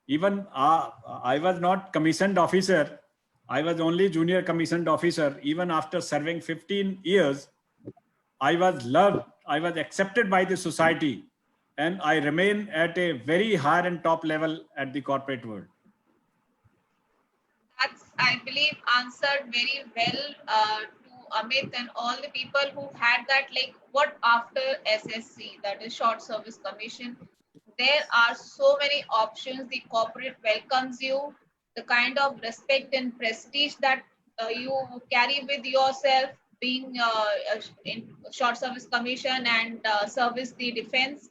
Speaker 4: Even I was not commissioned officer, I was only junior commissioned officer. Even after serving 15 years, I was loved, I was accepted by the society, and I remain at a very high and top level at the corporate world.
Speaker 3: That's, I believe, answered very well to Amit and all the people who had that, like, what after SSC, that is Short Service Commission. There are so many options. The corporate welcomes you, the kind of respect and prestige that you carry with yourself, being in Short Service Commission and service the defense.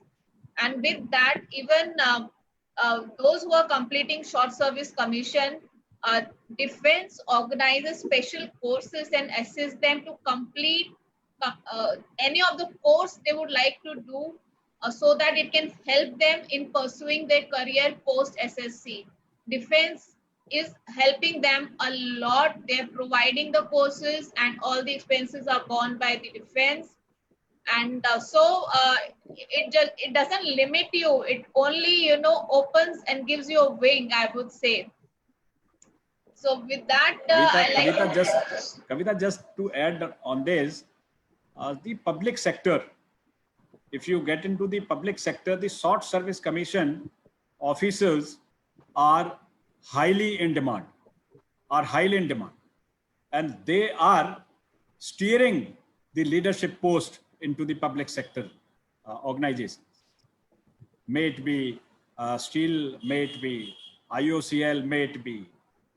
Speaker 3: And with that, even those who are completing Short Service Commission, defense organizes special courses and assists them to complete any of the course they would like to do, so that it can help them in pursuing their career post SSC. Defense is helping them a lot. They're providing the courses and all the expenses are borne by the defense. And it doesn't limit you. It only, opens and gives you a wing, I would say. So with that,
Speaker 4: Kavita, just to add on this, the public sector, if you get into the public sector, the Short Service Commission officers are highly in demand, and they are steering the leadership post into the public sector organizations. May it be Steel, may it be IOCL, may it be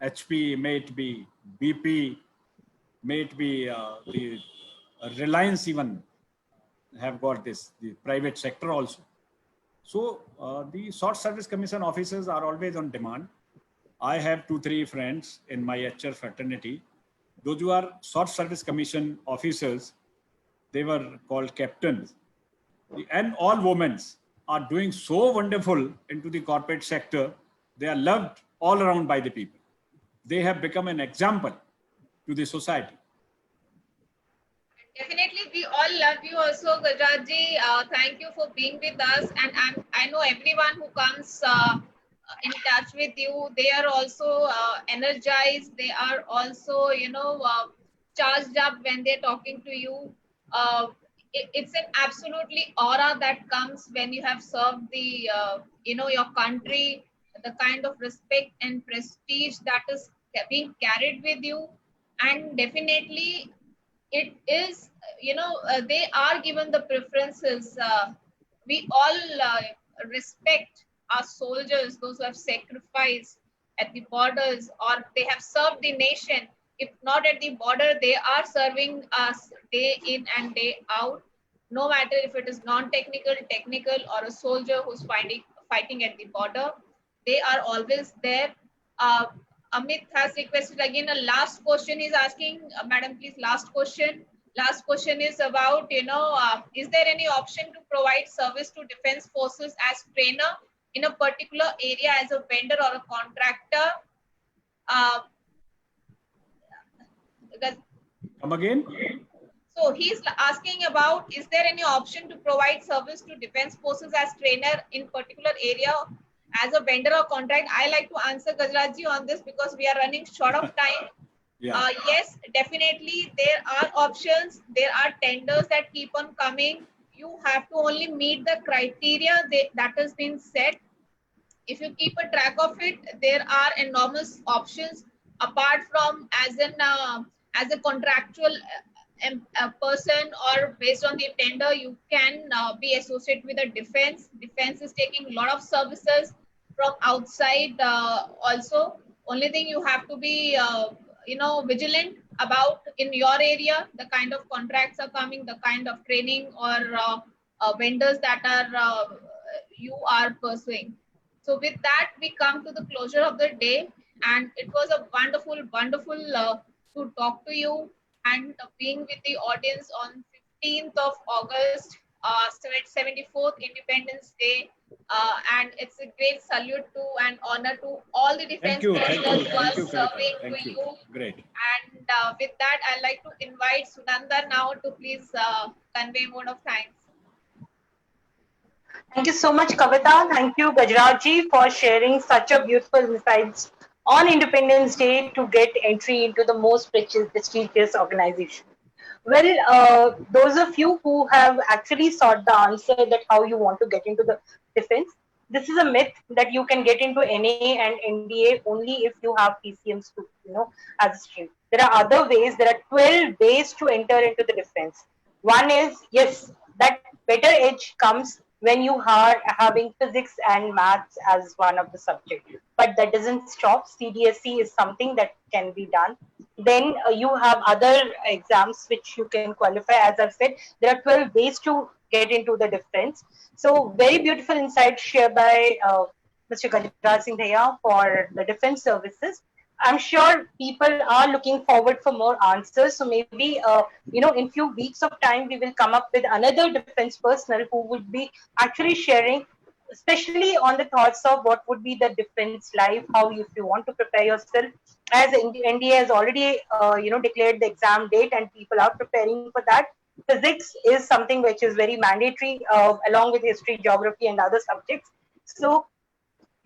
Speaker 4: HP, may it be BP, may it be the Reliance, even have got this, the private sector also. So the Short Service Commission officers are always on demand. I have 2-3 friends in my HR fraternity. Those who are Short Service Commission officers, they were called captains. And all women are doing so wonderful into the corporate sector. They are loved all around by the people. They have become an example to the society.
Speaker 3: Definitely, we all love you also, Gajraj-ji. Thank you for being with us. And I know everyone who comes in touch with you, they are also energized. They are also, charged up when they're talking to you. It's an absolutely aura that comes when you have served the, your country, the kind of respect and prestige that is being carried with you. And definitely, it is, they are given the preferences. We all respect our soldiers, those who have sacrificed at the borders, or they have served the nation. If not at the border, they are serving us day in and day out, no matter if it is non-technical, technical, or a soldier who's fighting at the border. They are always there. Amit has requested again a last question. He's asking, Madam, please, last question. Last question is about, is there any option to provide service to defense forces as trainer in a particular area as a vendor or a contractor?
Speaker 4: Come again?
Speaker 3: So he's asking about, is there any option to provide service to defense forces as trainer in particular area as a vendor or contract? I like to answer Gajraj-ji on this because we are running short of time.
Speaker 4: Yeah.
Speaker 3: Yes, definitely there are options. There are tenders that keep on coming. You have to only meet the criteria that has been set. If you keep a track of it, there are enormous options apart from as a contractual a person or based on the tender, you can be associated with the defense. Defense is taking a lot of services from outside also. Only thing you have to be, vigilant about in your area, the kind of contracts are coming, the kind of training or vendors that are you are pursuing. So with that, we come to the closure of the day, and it was a wonderful to talk to you and being with the audience on 15th of August, 74th Independence Day. And it's a great salute to and honor to all the defense personnel who are serving
Speaker 4: Thank
Speaker 3: for
Speaker 4: you.
Speaker 3: you.
Speaker 4: Great.
Speaker 3: And with that, I'd like to invite Sunanda now to please convey a word of thanks.
Speaker 1: Thank you so much, Kavita. Thank you, Gajraj for sharing such a beautiful insights on Independence Day to get entry into the most prestigious organization. Well, those of you who have actually sought the answer that how you want to get into the defense, this is a myth that you can get into NA and NDA only if you have PCMs to, as a stream. There are other ways. There are 12 ways to enter into the defense. One is, yes, that better edge comes when you are having physics and maths as one of the subject. But that doesn't stop. CDSE is something that can be done. Then you have other exams which you can qualify. As I've said, there are 12 ways to get into the defense. So very beautiful insight shared by Mr. Gajraj Singh Dhaya for the defense services. I'm sure people are looking forward for more answers. So maybe, in few weeks of time, we will come up with another defense personnel who would be actually sharing, especially on the thoughts of what would be the defense life, how if you want to prepare yourself. As NDA has already, declared the exam date and people are preparing for that. Physics is something which is very mandatory along with history, geography and other subjects. So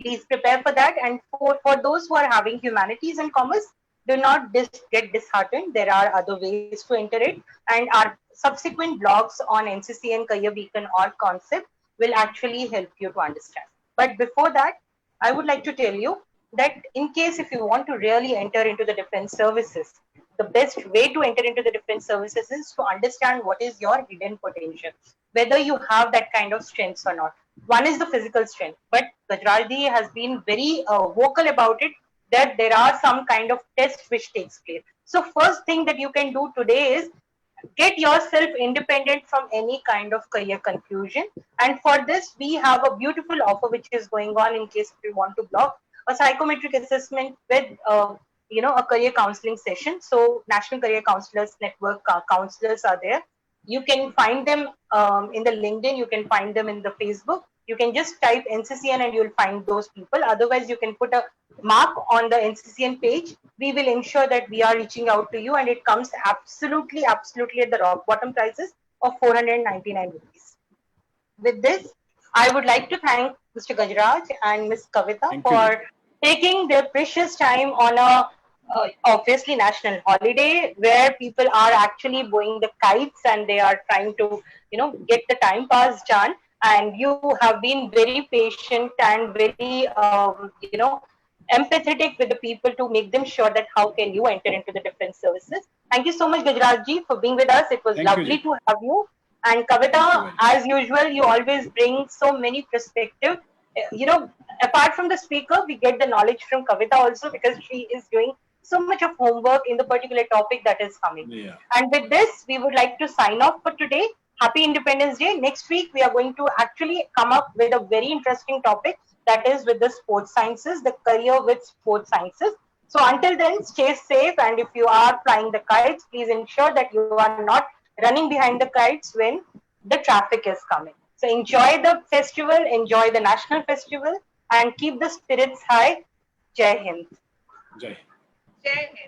Speaker 1: please prepare for that. And for those who are having humanities and commerce, do not get disheartened. There are other ways to enter it. And our subsequent blogs on NCC and Career Beacon or concept will actually help you to understand. But before that, I would like to tell you that in case if you want to really enter into the defense services, the best way to enter into the defense services is to understand what is your hidden potential, whether you have that kind of strengths or not. One is the physical strength, but Gajralji has been very vocal about it that there are some kind of tests which takes place. So first thing that you can do today is get yourself independent from any kind of career confusion. And for this, we have a beautiful offer which is going on in case you want to block a psychometric assessment with a career counseling session. So National Career Counselors Network counselors are there. You can find them in the LinkedIn. You can find them in the Facebook. You can just type NCCN and you'll find those people. Otherwise, you can put a mark on the NCCN page. We will ensure that we are reaching out to you, and it comes absolutely at the rock bottom prices of 499 rupees. With this, I would like to thank Mr. Gajraj and Ms. Kavita for taking their precious time on a obviously national holiday where people are actually blowing the kites and they are trying to get the time pass done, and you have been very patient and very empathetic with the people to make them sure that how can you enter into the defense services. Thank you so much, Gajraj ji, for being with us. It was lovely to have you. And Kavita, as usual, you always bring so many perspective. Apart from the speaker, we get the knowledge from Kavita also because she is doing so much of homework in the particular topic that is coming.
Speaker 4: Yeah.
Speaker 1: And with this, we would like to sign off for today. Happy Independence Day. Next week, we are going to actually come up with a very interesting topic that is with the sports sciences, the career with sports sciences. So until then, stay safe. And if you are flying the kites, please ensure that you are not running behind the kites when the traffic is coming. So enjoy the festival, enjoy the national festival, and keep the spirits high. Jai Hind.
Speaker 4: Jai.
Speaker 3: Jai Hind.